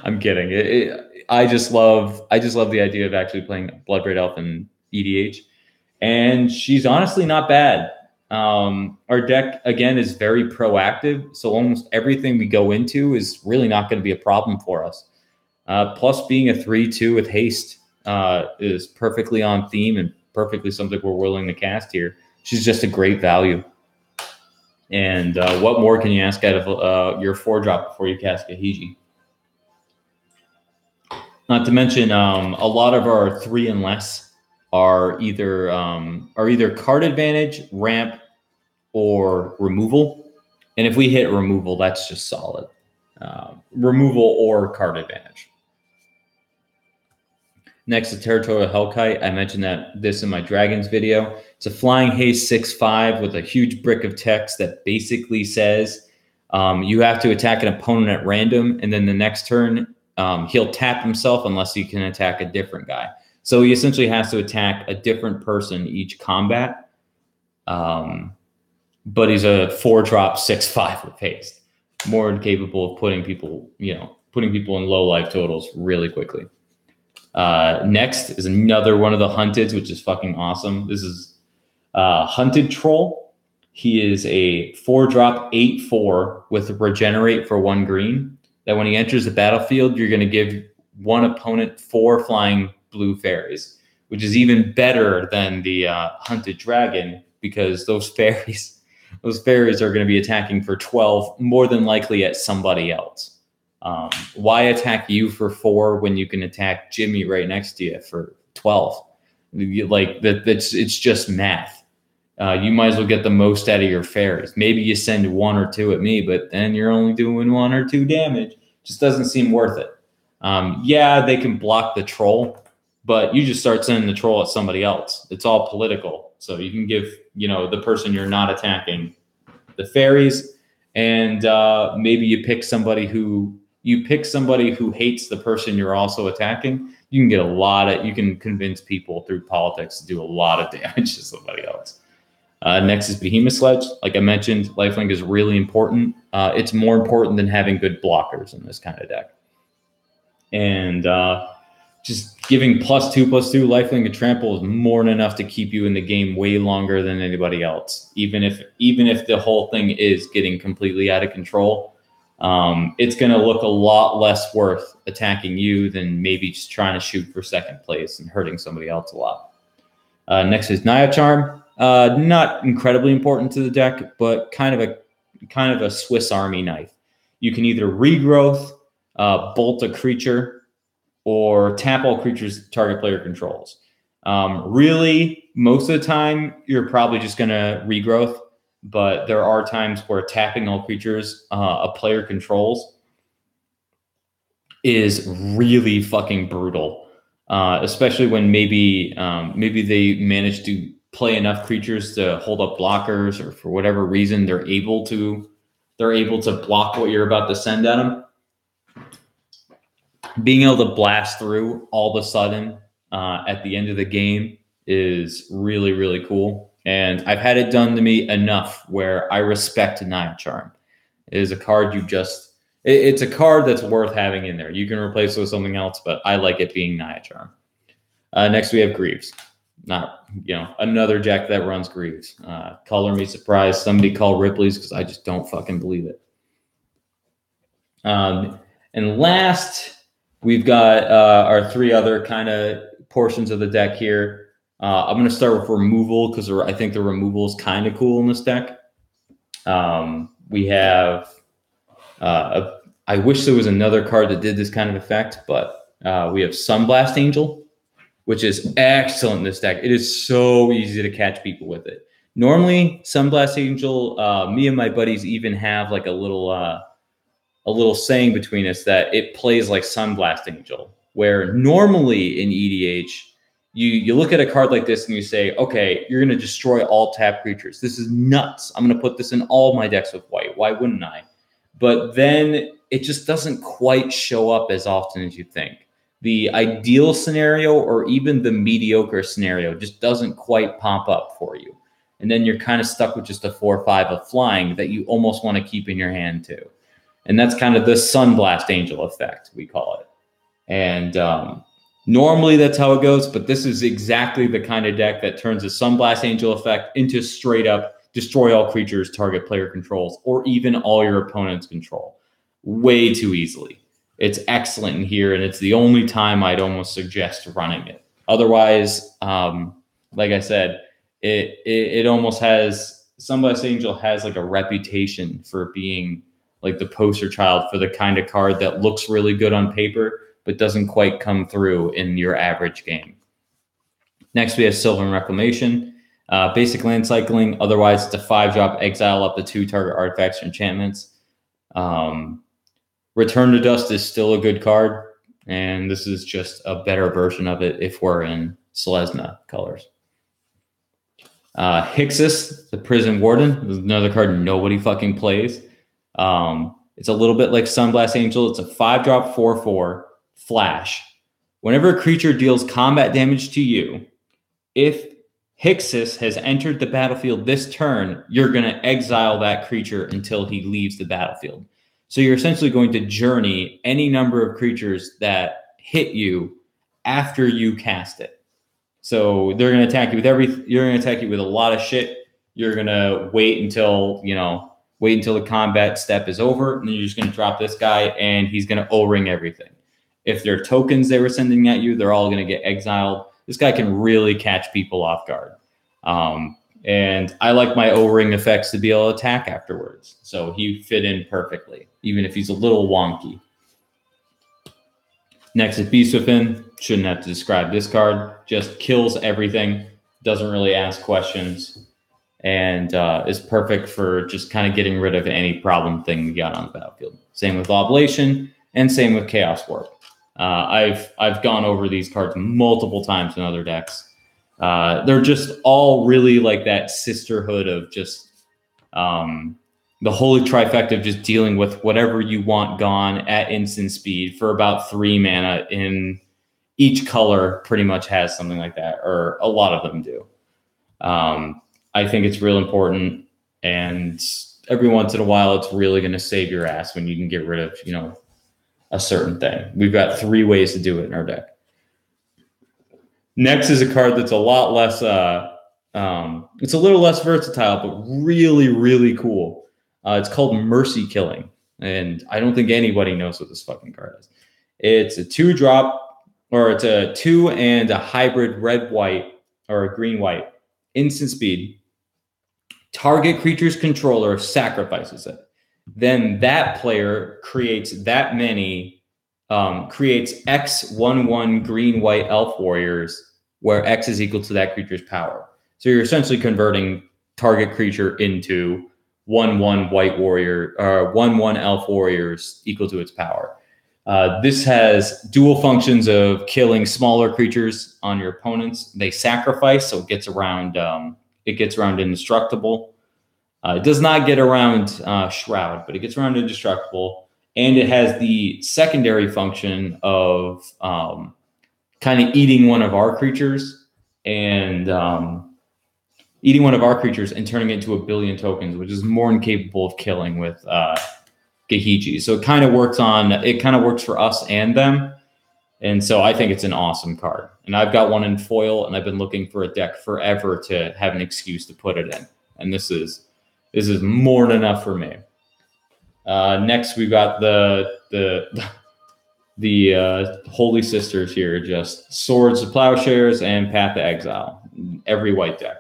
I'm kidding. I just love the idea of actually playing Bloodbraid Elf in EDH, and she's honestly not bad. Our deck again is very proactive, so almost everything we go into is really not going to be a problem for us. Plus, being a 3/2 with haste is perfectly on theme and perfectly something we're willing to cast here. She's just a great value. And what more can you ask out of your 4-drop before you cast Gahiji? Not to mention, a lot of our 3 and less are either card advantage, ramp, or removal. And if we hit removal, that's just solid. Removal or card advantage. Next, the Territorial Hellkite. I mentioned this in my Dragons video. It's a flying haste 6/5 with a huge brick of text that basically says you have to attack an opponent at random, and then the next turn he'll tap himself unless he can attack a different guy. So he essentially has to attack a different person each combat. But he's a 4-drop 6/5 with haste, more than capable of putting people in low life totals really quickly. Next is another one of the Hunteds, which is fucking awesome. This is Hunted Troll. He is a 4-drop 8/4 with Regenerate for 1 green. That when he enters the battlefield, you're going to give one opponent 4 flying blue fairies, which is even better than the Hunted Dragon, because those fairies are going to be attacking for 12, more than likely at somebody else. Why attack you for 4 when you can attack Jimmy right next to you for 12? Like it's just math. You might as well get the most out of your fairies. Maybe you send 1 or 2 at me, but then you're only doing 1 or 2 damage. Just doesn't seem worth it. Yeah, they can block the troll, but you just start sending the troll at somebody else. It's all political. So you can give, the person you're not attacking the fairies, and maybe you pick somebody who hates the person you're also attacking. You can get you can convince people through politics to do a lot of damage to somebody else. Next is Behemoth Sledge. Like I mentioned, lifelink is really important. It's more important than having good blockers in this kind of deck. And just giving +2/+2 lifelink and trample is more than enough to keep you in the game way longer than anybody else. Even if the whole thing is getting completely out of control, it's going to look a lot less worth attacking you than maybe just trying to shoot for 2nd place and hurting somebody else a lot. Next is Nile Charm. Not incredibly important to the deck, but kind of a Swiss Army knife. You can either regrowth, bolt a creature, or tap all creatures target player controls. Really, most of the time, you're probably just going to regrowth, but there are times where tapping all creatures a player controls is really fucking brutal, especially when maybe they manage to play enough creatures to hold up blockers, or for whatever reason they're able to block what you're about to send at them. Being able to blast through all of a sudden at the end of the game is really, really cool. And I've had it done to me enough where I respect Nile Charm. It is a card it's a card that's worth having in there. You can replace it with something else, but I like it being Nile Charm. Next we have Greaves. Not, another deck that runs Greaves. Color me surprised. Somebody call Ripley's, because I just don't fucking believe it. And last, we've got our 3 other kind of portions of the deck here. I'm going to start with removal, because I think the removal is kind of cool in this deck. We have, I wish there was another card that did this kind of effect, but we have Sunblast Angel, which is excellent in this deck. It is so easy to catch people with it. Normally, Sunblast Angel, me and my buddies even have like a little saying between us that it plays like Sunblast Angel, where normally in EDH, you look at a card like this and you say, okay, you're going to destroy all tap creatures. This is nuts. I'm going to put this in all my decks with white. Why wouldn't I? But then it just doesn't quite show up as often as you think. The ideal scenario or even the mediocre scenario just doesn't quite pop up for you. And then you're kind of stuck with just a 4/5 of flying that you almost want to keep in your hand too. And that's kind of the Sunblast Angel effect, we call it. And normally that's how it goes, but this is exactly the kind of deck that turns the Sunblast Angel effect into straight up destroy all creatures target player controls, or even all your opponent's control, way too easily. It's excellent in here, and it's the only time I'd almost suggest running it. Otherwise, like I said, it almost has, Sunblast Angel has like a reputation for being like the poster child for the kind of card that looks really good on paper, but doesn't quite come through in your average game. Next, we have Sylvan Reclamation. Basic land cycling. Otherwise, it's a 5-drop exile up to 2 target artifacts or enchantments. Return to Dust is still a good card, and this is just a better version of it if we're in Selesnya colors. Hexxus, the Prison Warden, is another card nobody fucking plays. It's a little bit like Sunblast Angel. It's a 5-drop 4/4 flash. Whenever a creature deals combat damage to you, if Hexxus has entered the battlefield this turn, you're going to exile that creature until he leaves the battlefield. So you're essentially going to journey any number of creatures that hit you after you cast it. So they're going to attack you with you're going to attack you with a lot of shit. You're going to wait until the combat step is over, and then you're just going to drop this guy, and he's going to O-ring everything. If they're tokens they were sending at you, they're all going to get exiled. This guy can really catch people off guard. And I like my O-ring effects to be able to attack afterwards. So he fit in perfectly, even if he's a little wonky. Next is Beast Within. Shouldn't have to describe this card. Just kills everything. Doesn't really ask questions. And is perfect for just kind of getting rid of any problem thing you got on the battlefield. Same with Oblation and same with Chaos Warp. I've gone over these cards multiple times in other decks. They're just all really like that sisterhood of just the holy trifecta of just dealing with whatever you want gone at instant speed for about 3 mana. In each color pretty much has something like that, or a lot of them do. I think it's real important, and every once in a while it's really going to save your ass when you can get rid of, a certain thing. We've got 3 ways to do it in our deck. Next is a card that's a lot less, it's a little less versatile, but really, really cool. It's called Mercy Killing, and I don't think anybody knows what this fucking card is. It's a 2-drop, or it's a 2 and a hybrid red-white, or a green-white, instant speed. Target creature's controller sacrifices it. Then that player creates that many, creates X 1/1 green-white elf warriors, where X is equal to that creature's power. So you're essentially converting target creature into 1/1 white warrior, or 1/1 elf warriors equal to its power. This has dual functions of killing smaller creatures on your opponents. They sacrifice, so it gets around indestructible. It does not get around Shroud, but it gets around indestructible. And it has the secondary function of kind of eating one of our creatures and turning it into a billion tokens, which is more than capable of killing with Gahiji. So it kind of works for us and them. And so I think it's an awesome card. And I've got one in foil, and I've been looking for a deck forever to have an excuse to put it in. And this is more than enough for me. Next, we've got the Holy Sisters here, just Swords of Plowshares and Path to Exile. Every white deck.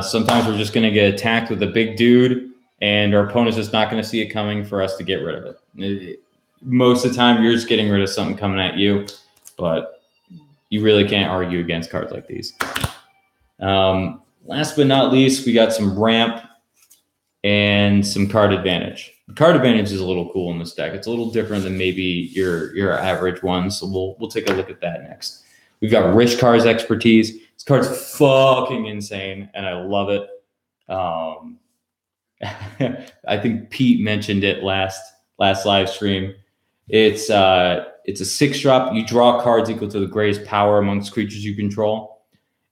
Sometimes we're just going to get attacked with a big dude, and our opponent's just not going to see it coming for us to get rid of it. Most of the time, you're just getting rid of something coming at you, but you really can't argue against cards like these. Last but not least, we got some ramp. and some card advantage. Card advantage is a little cool in this deck. It's a little different than maybe your average one. So we'll take a look at that next. We've got Rishkar's expertise. This card's fucking insane, and I love it. I think Pete mentioned it last live stream. It's a 6-drop. You draw cards equal to the greatest power amongst creatures you control.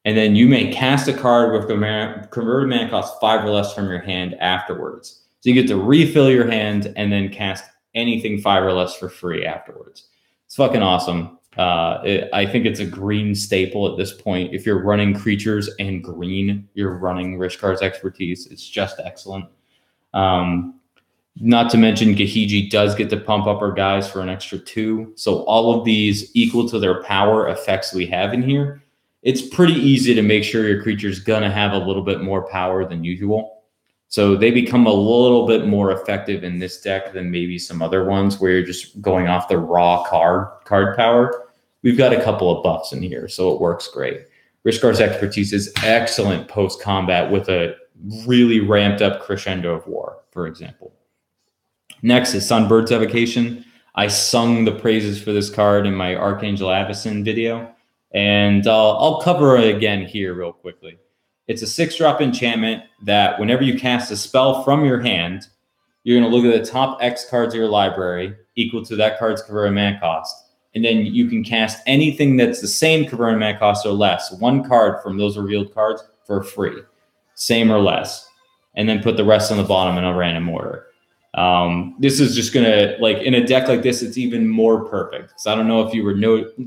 And then you may cast a card with converted mana cost 5 or less from your hand afterwards. So you get to refill your hand and then cast anything 5 or less for free afterwards. It's fucking awesome. I think it's a green staple at this point. If you're running creatures and green, you're running Rishkar's expertise. It's just excellent. Not to mention Gahiji does get to pump up our guys for an extra 2. So all of these equal to their power effects we have in here. It's pretty easy to make sure your creature's going to have a little bit more power than usual. So they become a little bit more effective in this deck than maybe some other ones where you're just going off the raw card power. We've got a couple of buffs in here, so it works great. Rishkar's expertise is excellent post-combat with a really ramped up Crescendo of War, for example. Next is Sunbird's Avocation. I sung the praises for this card in my Archangel Avacyn video. And I'll cover it again here real quickly. It's a 6-drop enchantment that whenever you cast a spell from your hand, you're going to look at the top X cards of your library equal to that card's converted mana cost. And then you can cast anything that's the same converted mana cost or less, 1 card from those revealed cards for free, same or less. And then put the rest on the bottom in a random order. This is just going to, like, in a deck like this, it's even more perfect. So I don't know if you were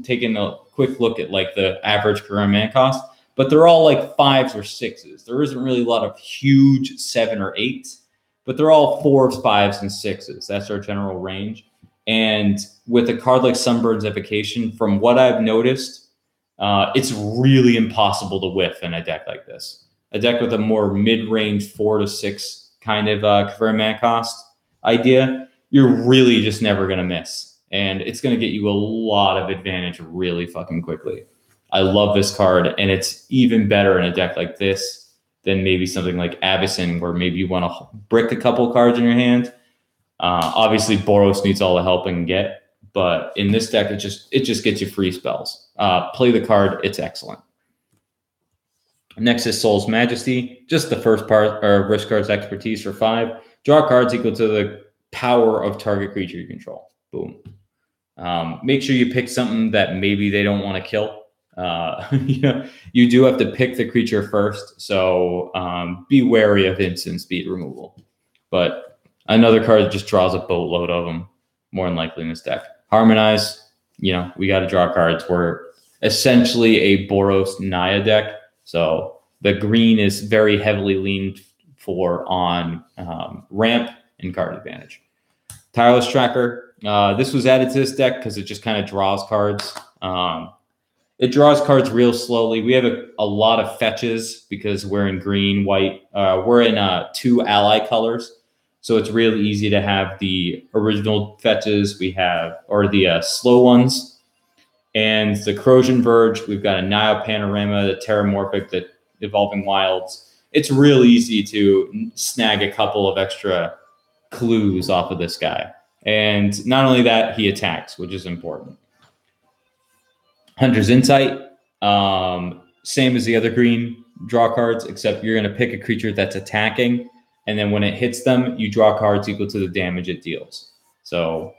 taking a quick look at like the average current mana cost, but they're all like 5s or 6s. There isn't really a lot of huge 7 or 8s, but they're all 4s, 5s, and 6s. That's our general range. And with a card like Sunbird's Avocation, from what I've noticed, it's really impossible to whiff in a deck like this. A deck with a more mid-range 4 to 6 kind of converted mana cost idea, you're really just never going to miss. And it's going to get you a lot of advantage really fucking quickly. I love this card, and it's even better in a deck like this than maybe something like Avacyn, where maybe you want to brick a couple cards in your hand. Obviously, Boros needs all the help it can get, but in this deck, it just gets you free spells. Play the card; it's excellent. Next is Soul's Majesty, just the first part, or Rishkar's expertise for 5. Draw cards equal to the power of target creature you control. Boom. Make sure you pick something that maybe they don't want to kill. You do have to pick the creature first, so be wary of instant speed removal. But another card that just draws a boatload of them, more than likely in this deck. Harmonize, we got to draw cards. We're essentially a Boros Naya deck, so the green is very heavily leaned on ramp and card advantage. Tireless Tracker. This was added to this deck because it just kind of draws cards. It draws cards real slowly. We have a lot of fetches because we're in green, white. We're in 2 ally colors. So it's really easy to have the original fetches or the slow ones. And the Corrosion Verge, we've got a Nile Panorama, the Terramorphic, the Evolving Wilds. It's real easy to snag a couple of extra clues off of this guy. And not only that, he attacks, which is important. Hunter's Insight, same as the other green draw cards, except you're going to pick a creature that's attacking, and then when it hits them, you draw cards equal to the damage it deals. So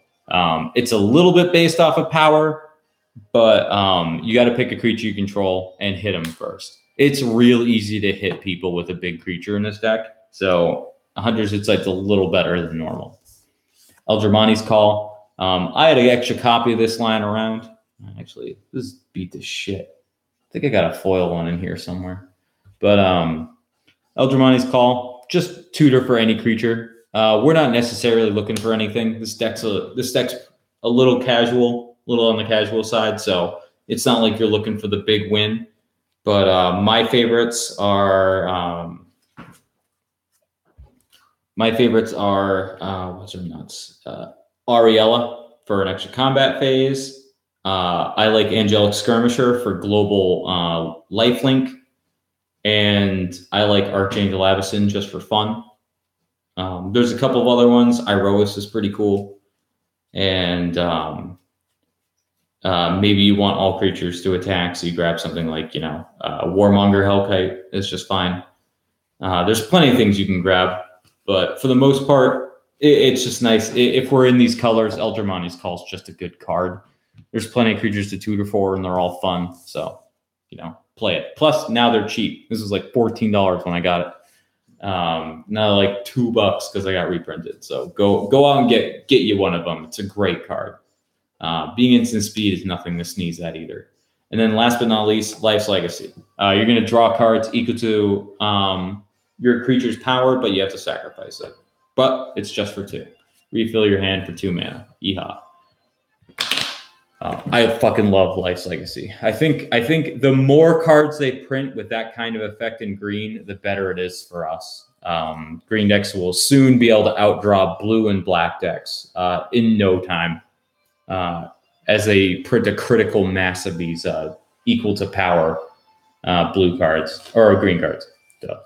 it's a little bit based off of power, but you got to pick a creature you control and hit them first. It's real easy to hit people with a big creature in this deck, so Hunter's Insight's a little better than normal. Eldramani's Call. I had an extra copy of this lying around. Actually, this beat the shit. I think I got a foil one in here somewhere. But Eldramani's Call, just tutor for any creature. We're not necessarily looking for anything. This deck's a little casual, a little on the casual side, so it's not like you're looking for the big win. But my favorites are what's her nuts? Ariella for an extra combat phase. I like Angelic Skirmisher for global lifelink, and I like Archangel Avacyn just for fun. There's a couple of other ones. Iroas is pretty cool. And maybe you want all creatures to attack, so you grab something like, Warmonger Hellkite is just fine. There's plenty of things you can grab, but for the most part, it's just nice. If we're in these colors, Eldramonti's Call is just a good card. There's plenty of creatures to tutor for, and they're all fun. So, play it. Plus, now they're cheap. This was like $14 when I got it. Now like $2 because I got reprinted. So go out and get you one of them. It's a great card. Being instant speed is nothing to sneeze at either. And then last but not least, Life's Legacy. You're going to draw cards equal to your creature's power, but you have to sacrifice it. But it's just for 2. Refill your hand for 2 mana. Yeehaw. I fucking love Life's Legacy. I think the more cards they print with that kind of effect in green, the better it is for us. Green decks will soon be able to outdraw blue and black decks in no time, as they print a critical mass of these equal to power blue cards or green cards. Duh.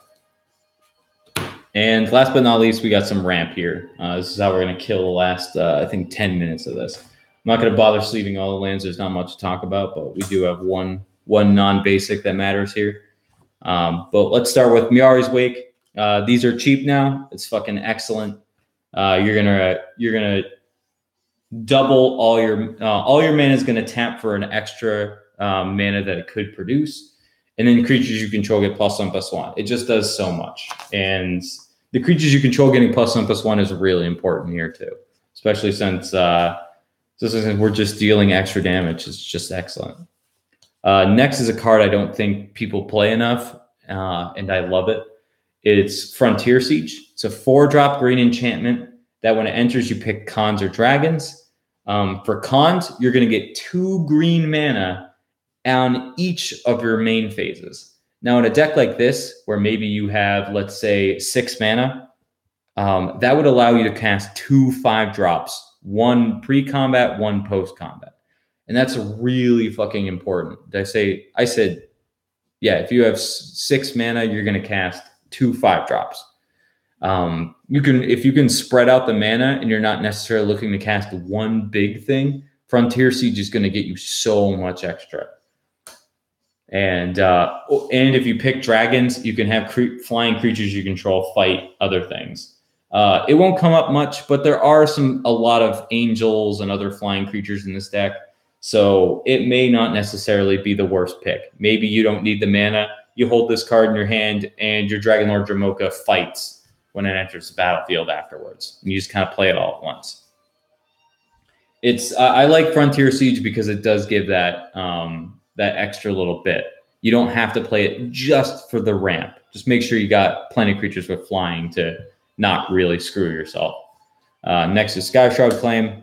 And last but not least, we got some ramp here. This is how we're going to kill the last, I think, 10 minutes of this. I'm not going to bother sleeving all the lands. There's not much to talk about, but we do have one non-basic that matters here. But let's start with Miari's Wake. These are cheap now. It's fucking excellent. You're gonna double all your mana is gonna tap for an extra mana that it could produce, and then creatures you control get +1/+1. It just does so much, and the creatures you control getting +1/+1 is really important here too, especially since we're just dealing extra damage. It's just excellent. Next is a card I don't think people play enough, and I love it. It's Frontier Siege. It's a 4-drop green enchantment that when it enters, you pick Khans or Dragons. For Khans, you're going to get 2 green mana on each of your main phases. Now, in a deck like this, where maybe you have, let's say, 6 mana, that would allow you to cast 2 5-drops. 1 pre-combat, 1 post-combat. And that's really fucking important. I said, yeah, if you have 6 mana, you're going to cast 2 5-drops. If you can spread out the mana and you're not necessarily looking to cast one big thing, Frontier Siege is going to get you so much extra. And if you pick dragons, you can have flying creatures you control fight other things. It won't come up much, but there are a lot of angels and other flying creatures in this deck. So it may not necessarily be the worst pick. Maybe you don't need the mana. You hold this card in your hand and your Dragon Lord Jamocha fights when it enters the battlefield afterwards. And you just kind of play it all at once. I like Frontier Siege because it does give that extra little bit. You don't have to play it just for the ramp. Just make sure you got plenty of creatures with flying to not really screw yourself. Next is Sky Shroud Claim.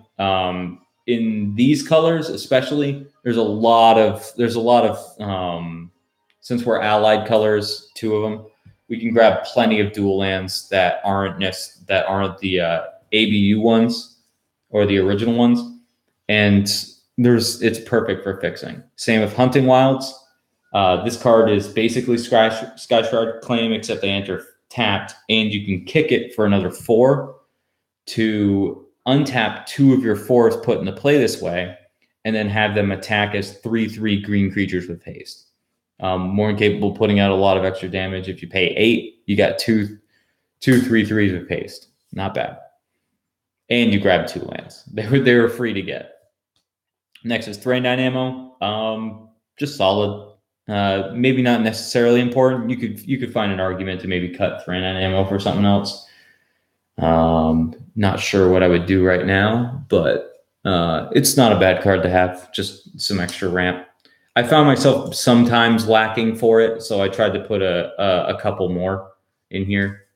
In these colors, especially, there's a lot of since we're allied colors, 2 of them, we can grab plenty of dual lands that aren't the ABU ones or the original ones, and it's perfect for fixing. Same with Hunting Wilds. This card is basically Sky Shroud Claim, except they enter tapped, and you can kick it for another 4 to untap 2 of your 4s put into play this way, and then have them attack as 3/3 green creatures with haste. More capable of putting out a lot of extra damage. If you pay 8, you got 2 3/3s with haste. Not bad. And you grab 2 lands. They were free to get. Next is 3/9 ammo. Just solid. Maybe not necessarily important. You could find an argument to maybe cut 3/9 ammo for something else. Not sure what I would do right now, but it's not a bad card to have. Just some extra ramp. I found myself sometimes lacking for it, so I tried to put a couple more in here.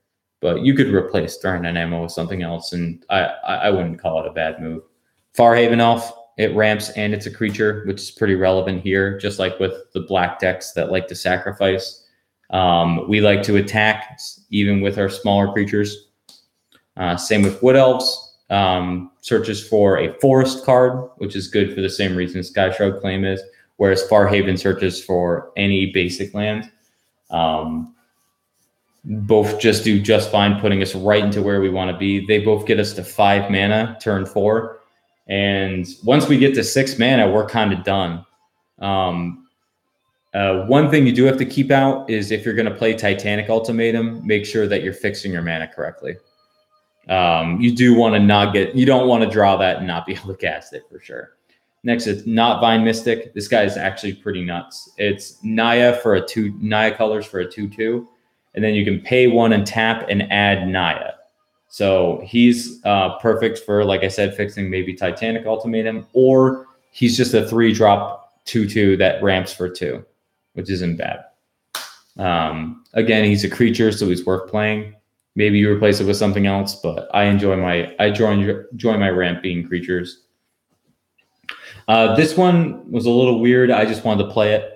But you could replace 3/9 ammo with something else, and I wouldn't call it a bad move. Farhaven Elf. It ramps and it's a creature, which is pretty relevant here, just like with the black decks that like to sacrifice. We like to attack even with our smaller creatures. Same with Wood Elves. Searches for a forest card, which is good for the same reason Sky Shroud Claim is, whereas Farhaven searches for any basic land. both just do just fine, putting us right into where we want to be. They both get us to 5 mana turn 4. And once we get to 6 mana, we're kind of done. One thing you do have to keep out is if you're going to play Titanic Ultimatum, make sure that you're fixing your mana correctly. You do want to not get, you don't want to draw that and not be able to cast it for sure. Next, it's Not Vine Mystic. This guy is actually pretty nuts. It's Naya for a 2, Naya colors for a 2/2, and then you can pay 1 and tap and add Naya. So he's perfect for, like I said, fixing maybe Titanic Ultimatum, or he's just a 3-drop 2/2 that ramps for 2, which isn't bad. Again, he's a creature, so he's worth playing. Maybe you replace it with something else, but I enjoy my ramp being creatures. This one was a little weird. I just wanted to play it.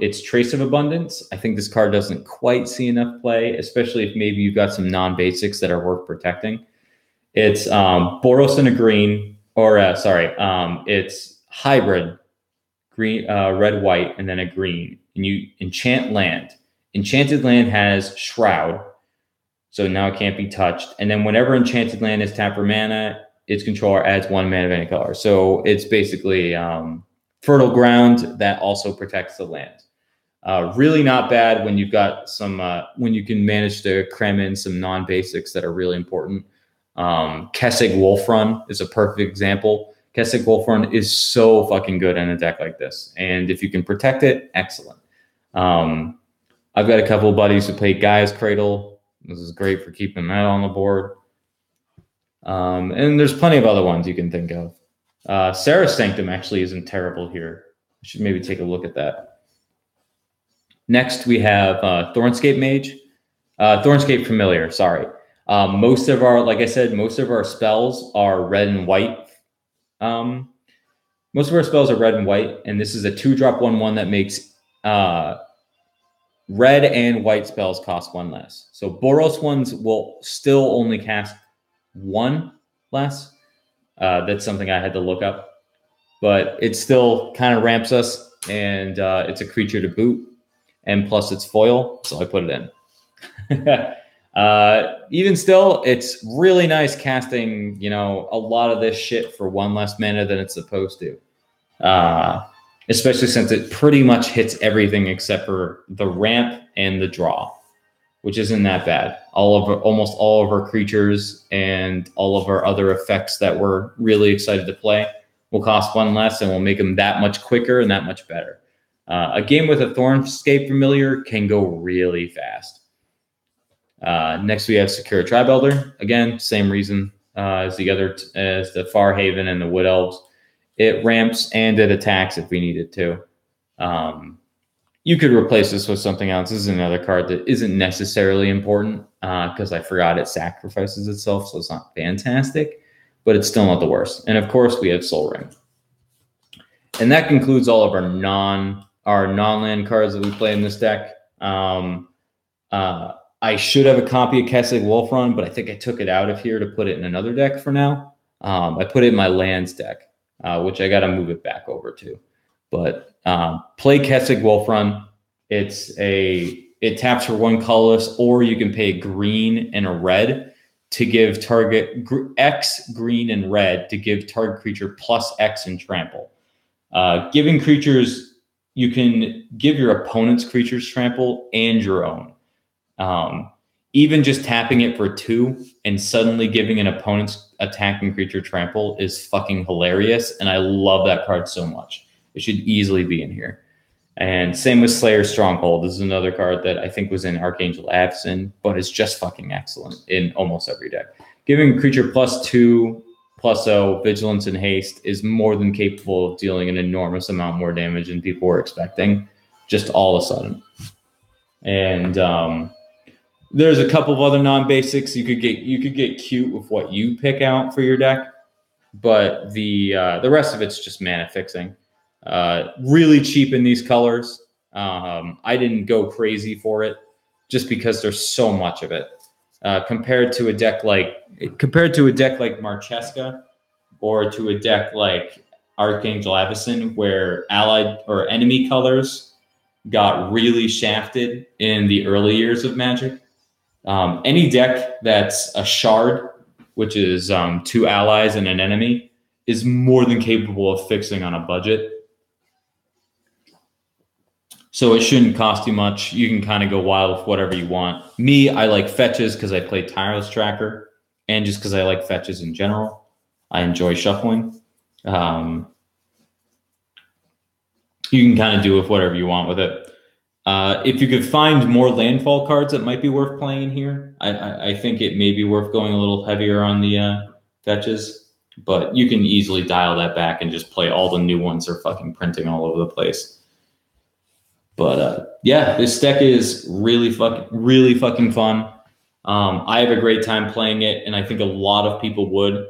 It's Trace of Abundance. I think this card doesn't quite see enough play, especially if maybe you've got some non-basics that are worth protecting. It's Boros and a green, or it's hybrid green, red, white, and then a green. And you enchant land. Enchanted land has Shroud, so now it can't be touched. And then whenever enchanted land is tapped for mana, its controller adds 1 mana of any color. So it's basically fertile ground that also protects the land. Really not bad when you've got some, when you can manage to cram in some non-basics that are really important. Kessig Wolfrun is a perfect example. Kessig Wolfrun is so fucking good in a deck like this. And if you can protect it, excellent. I've got a couple of buddies who play Gaia's Cradle. This is great for keeping that on the board. And there's plenty of other ones you can think of. Sarah's Sanctum actually isn't terrible here. I should maybe take a look at that. Next, we have Thornscape Mage. Thornscape Familiar, sorry. Most of our, like I said, most of our spells are red and white. Most of our spells are red and white, and this is a 2-drop 1/1 that makes red and white spells cost 1 less. So Boros ones will still only cast 1 less. That's something I had to look up, but it still kind of ramps us, and it's a creature to boot, and plus it's foil, so I put it in. Even still, it's really nice casting, you know, a lot of this shit for 1 less mana than it's supposed to. Especially since it pretty much hits everything except for the ramp and the draw, which isn't that bad. Almost all of our creatures and all of our other effects that we're really excited to play will cost 1 less, and will make them that much quicker and that much better. A game with a Thornscape Familiar can go really fast. Next, we have Secure Tribe Elder. Again, same reason as the Farhaven and the Wood Elves. It ramps and it attacks if we need it to. You could replace this with something else. This is another card that isn't necessarily important because I forgot it sacrifices itself, so it's not fantastic, but it's still not the worst. And of course, we have Soul Ring. And that concludes all of our non-land cards that we play in this deck. I should have a copy of Kessig Wolfrun, but I think I took it out of here to put it in another deck for now. I put it in my lands deck, which I got to move it back over to. But play Kessig Wolfrun. It taps for 1 colorless, or you can pay green and a red to give target X green and red to give target creature plus X and trample. Giving creatures, you can give your opponent's creatures trample and your own. Even just tapping it for 2 and suddenly giving an opponent's attacking creature trample is fucking hilarious, and I love that card so much. It should easily be in here. And same with Slayer's Stronghold. This is another card that I think was in Archangel Avacyn, but it's just fucking excellent in almost every deck. Giving a creature +2/+0 vigilance and haste is more than capable of dealing an enormous amount more damage than people were expecting, just all of a sudden. And there's a couple of other non-basics. You could get cute with what you pick out for your deck, but the rest of it's just mana fixing. Really cheap in these colors. I didn't go crazy for it just because there's so much of it. Compared to a deck like Marcheska, or to a deck like Archangel Avacyn, where allied or enemy colors got really shafted in the early years of Magic. Any deck that's a shard, which is 2 allies and an enemy, is more than capable of fixing on a budget. So it shouldn't cost you much. You can kind of go wild with whatever you want. Me, I like fetches because I play Tireless Tracker, and just because I like fetches in general. I enjoy shuffling. You can kind of do with whatever you want with it. If you could find more landfall cards that might be worth playing here, I think it may be worth going a little heavier on the fetches, but you can easily dial that back and just play all the new ones they're fucking printing all over the place. But yeah, this deck is really fucking fun. I have a great time playing it, and I think a lot of people would.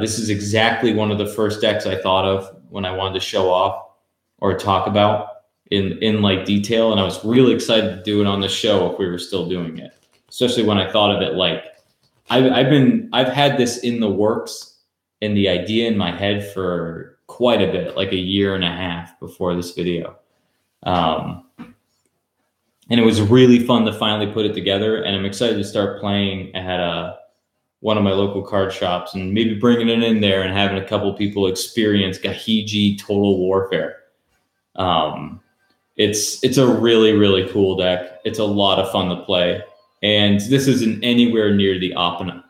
This is exactly one of the first decks I thought of when I wanted to show off or talk about in like detail, and I was really excited to do it on the show if we were still doing it. Especially when I thought of it like I've had this in the works and the idea in my head for quite a bit, like a year and a half before this video. And it was really fun to finally put it together, and I'm excited to start playing at one of my local card shops and maybe bringing it in there and having a couple people experience Gahiji Total Warfare. It's a really cool deck. It's a lot of fun to play, and this isn't anywhere near the optimal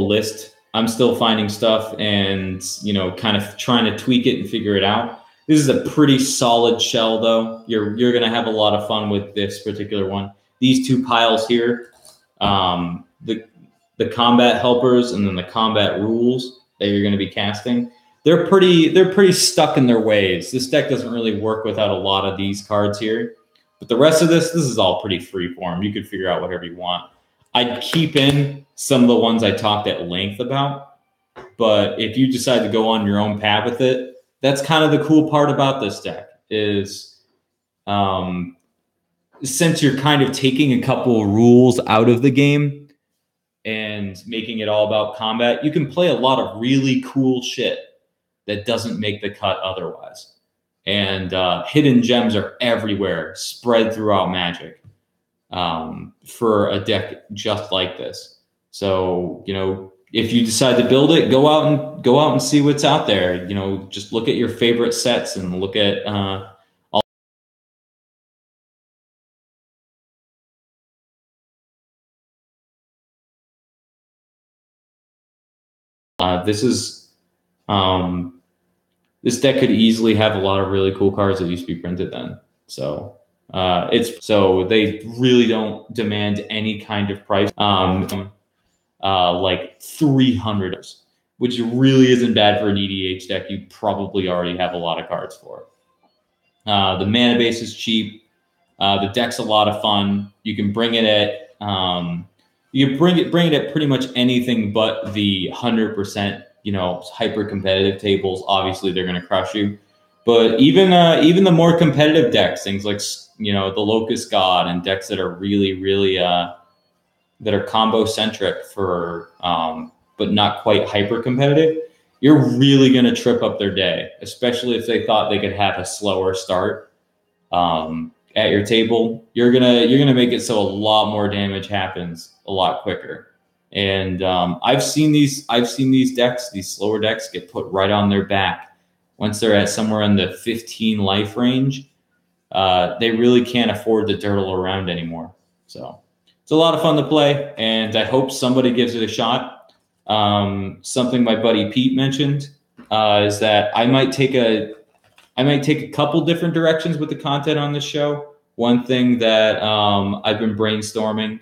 list. I'm still finding stuff and, you know, kind of trying to tweak it and figure it out. This is a pretty solid shell, though. You're going to have a lot of fun with this particular one. These two piles here, the combat helpers and then the combat rules that you're going to be casting, they're pretty stuck in their ways. This deck doesn't really work without a lot of these cards here. But the rest of this is all pretty freeform. You could figure out whatever you want. I'd keep in some of the ones I talked at length about, but if you decide to go on your own path with it, that's kind of the cool part about this deck is since you're kind of taking a couple of rules out of the game and making it all about combat, you can play a lot of really cool shit that doesn't make the cut otherwise. And hidden gems are everywhere, spread throughout Magic for a deck just like this. So, you know, if you decide to build it, go out and see what's out there. You know, just look at your favorite sets and look at all. This deck could easily have a lot of really cool cards that used to be printed then. So they really don't demand any kind of price. Like $300, which really isn't bad for an EDH deck. You probably already have a lot of cards for it. The mana base is cheap. The deck's a lot of fun. You can bring it at bring it at pretty much anything but the 100%, you know, hyper competitive tables. Obviously, they're going to crush you. But even the more competitive decks, things like, you know, the Locust God and decks that are really that are combo centric for but not quite hyper competitive, you're really going to trip up their day, especially if they thought they could have a slower start at your table. You're gonna make it so a lot more damage happens a lot quicker. And I've seen these decks, these slower decks, get put right on their back once they're at somewhere in the 15 life range. They really can't afford to dirtle around anymore. So it's a lot of fun to play, and I hope somebody gives it a shot. Something my buddy Pete mentioned is that I might take a couple different directions with the content on this show. One thing that I've been brainstorming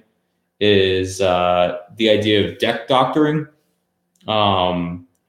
is the idea of deck doctoring,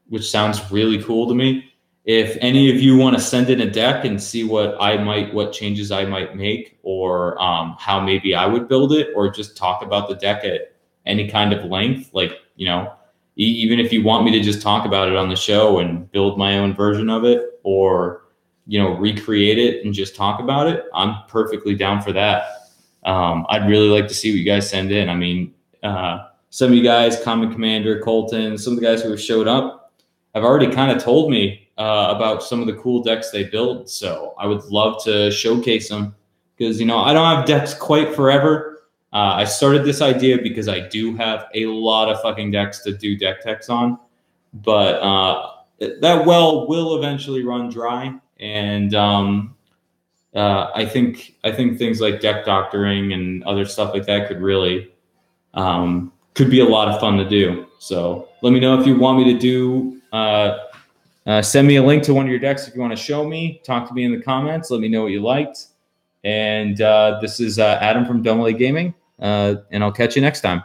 which sounds really cool to me. If any of you want to send in a deck and see what changes I might make, or how maybe I would build it, or just talk about the deck at any kind of length, like, you know, even if you want me to just talk about it on the show and build my own version of it, or, you know, recreate it and just talk about it, I'm perfectly down for that. I'd really like to see what you guys send in. I mean, some of you guys, Common Commander, Colton, some of the guys who have showed up have already kind of told me about some of the cool decks they build. So I would love to showcase them because, you know, I don't have decks quite forever. I started this idea because I do have a lot of fucking decks to do deck techs on, but that well will eventually run dry. And I think things like deck doctoring and other stuff like that could really could be a lot of fun to do. So let me know if you want me to do. Send me a link to one of your decks if you want to show me. Talk to me in the comments. Let me know what you liked. And this is Adam from Dumb Gaming, and I'll catch you next time.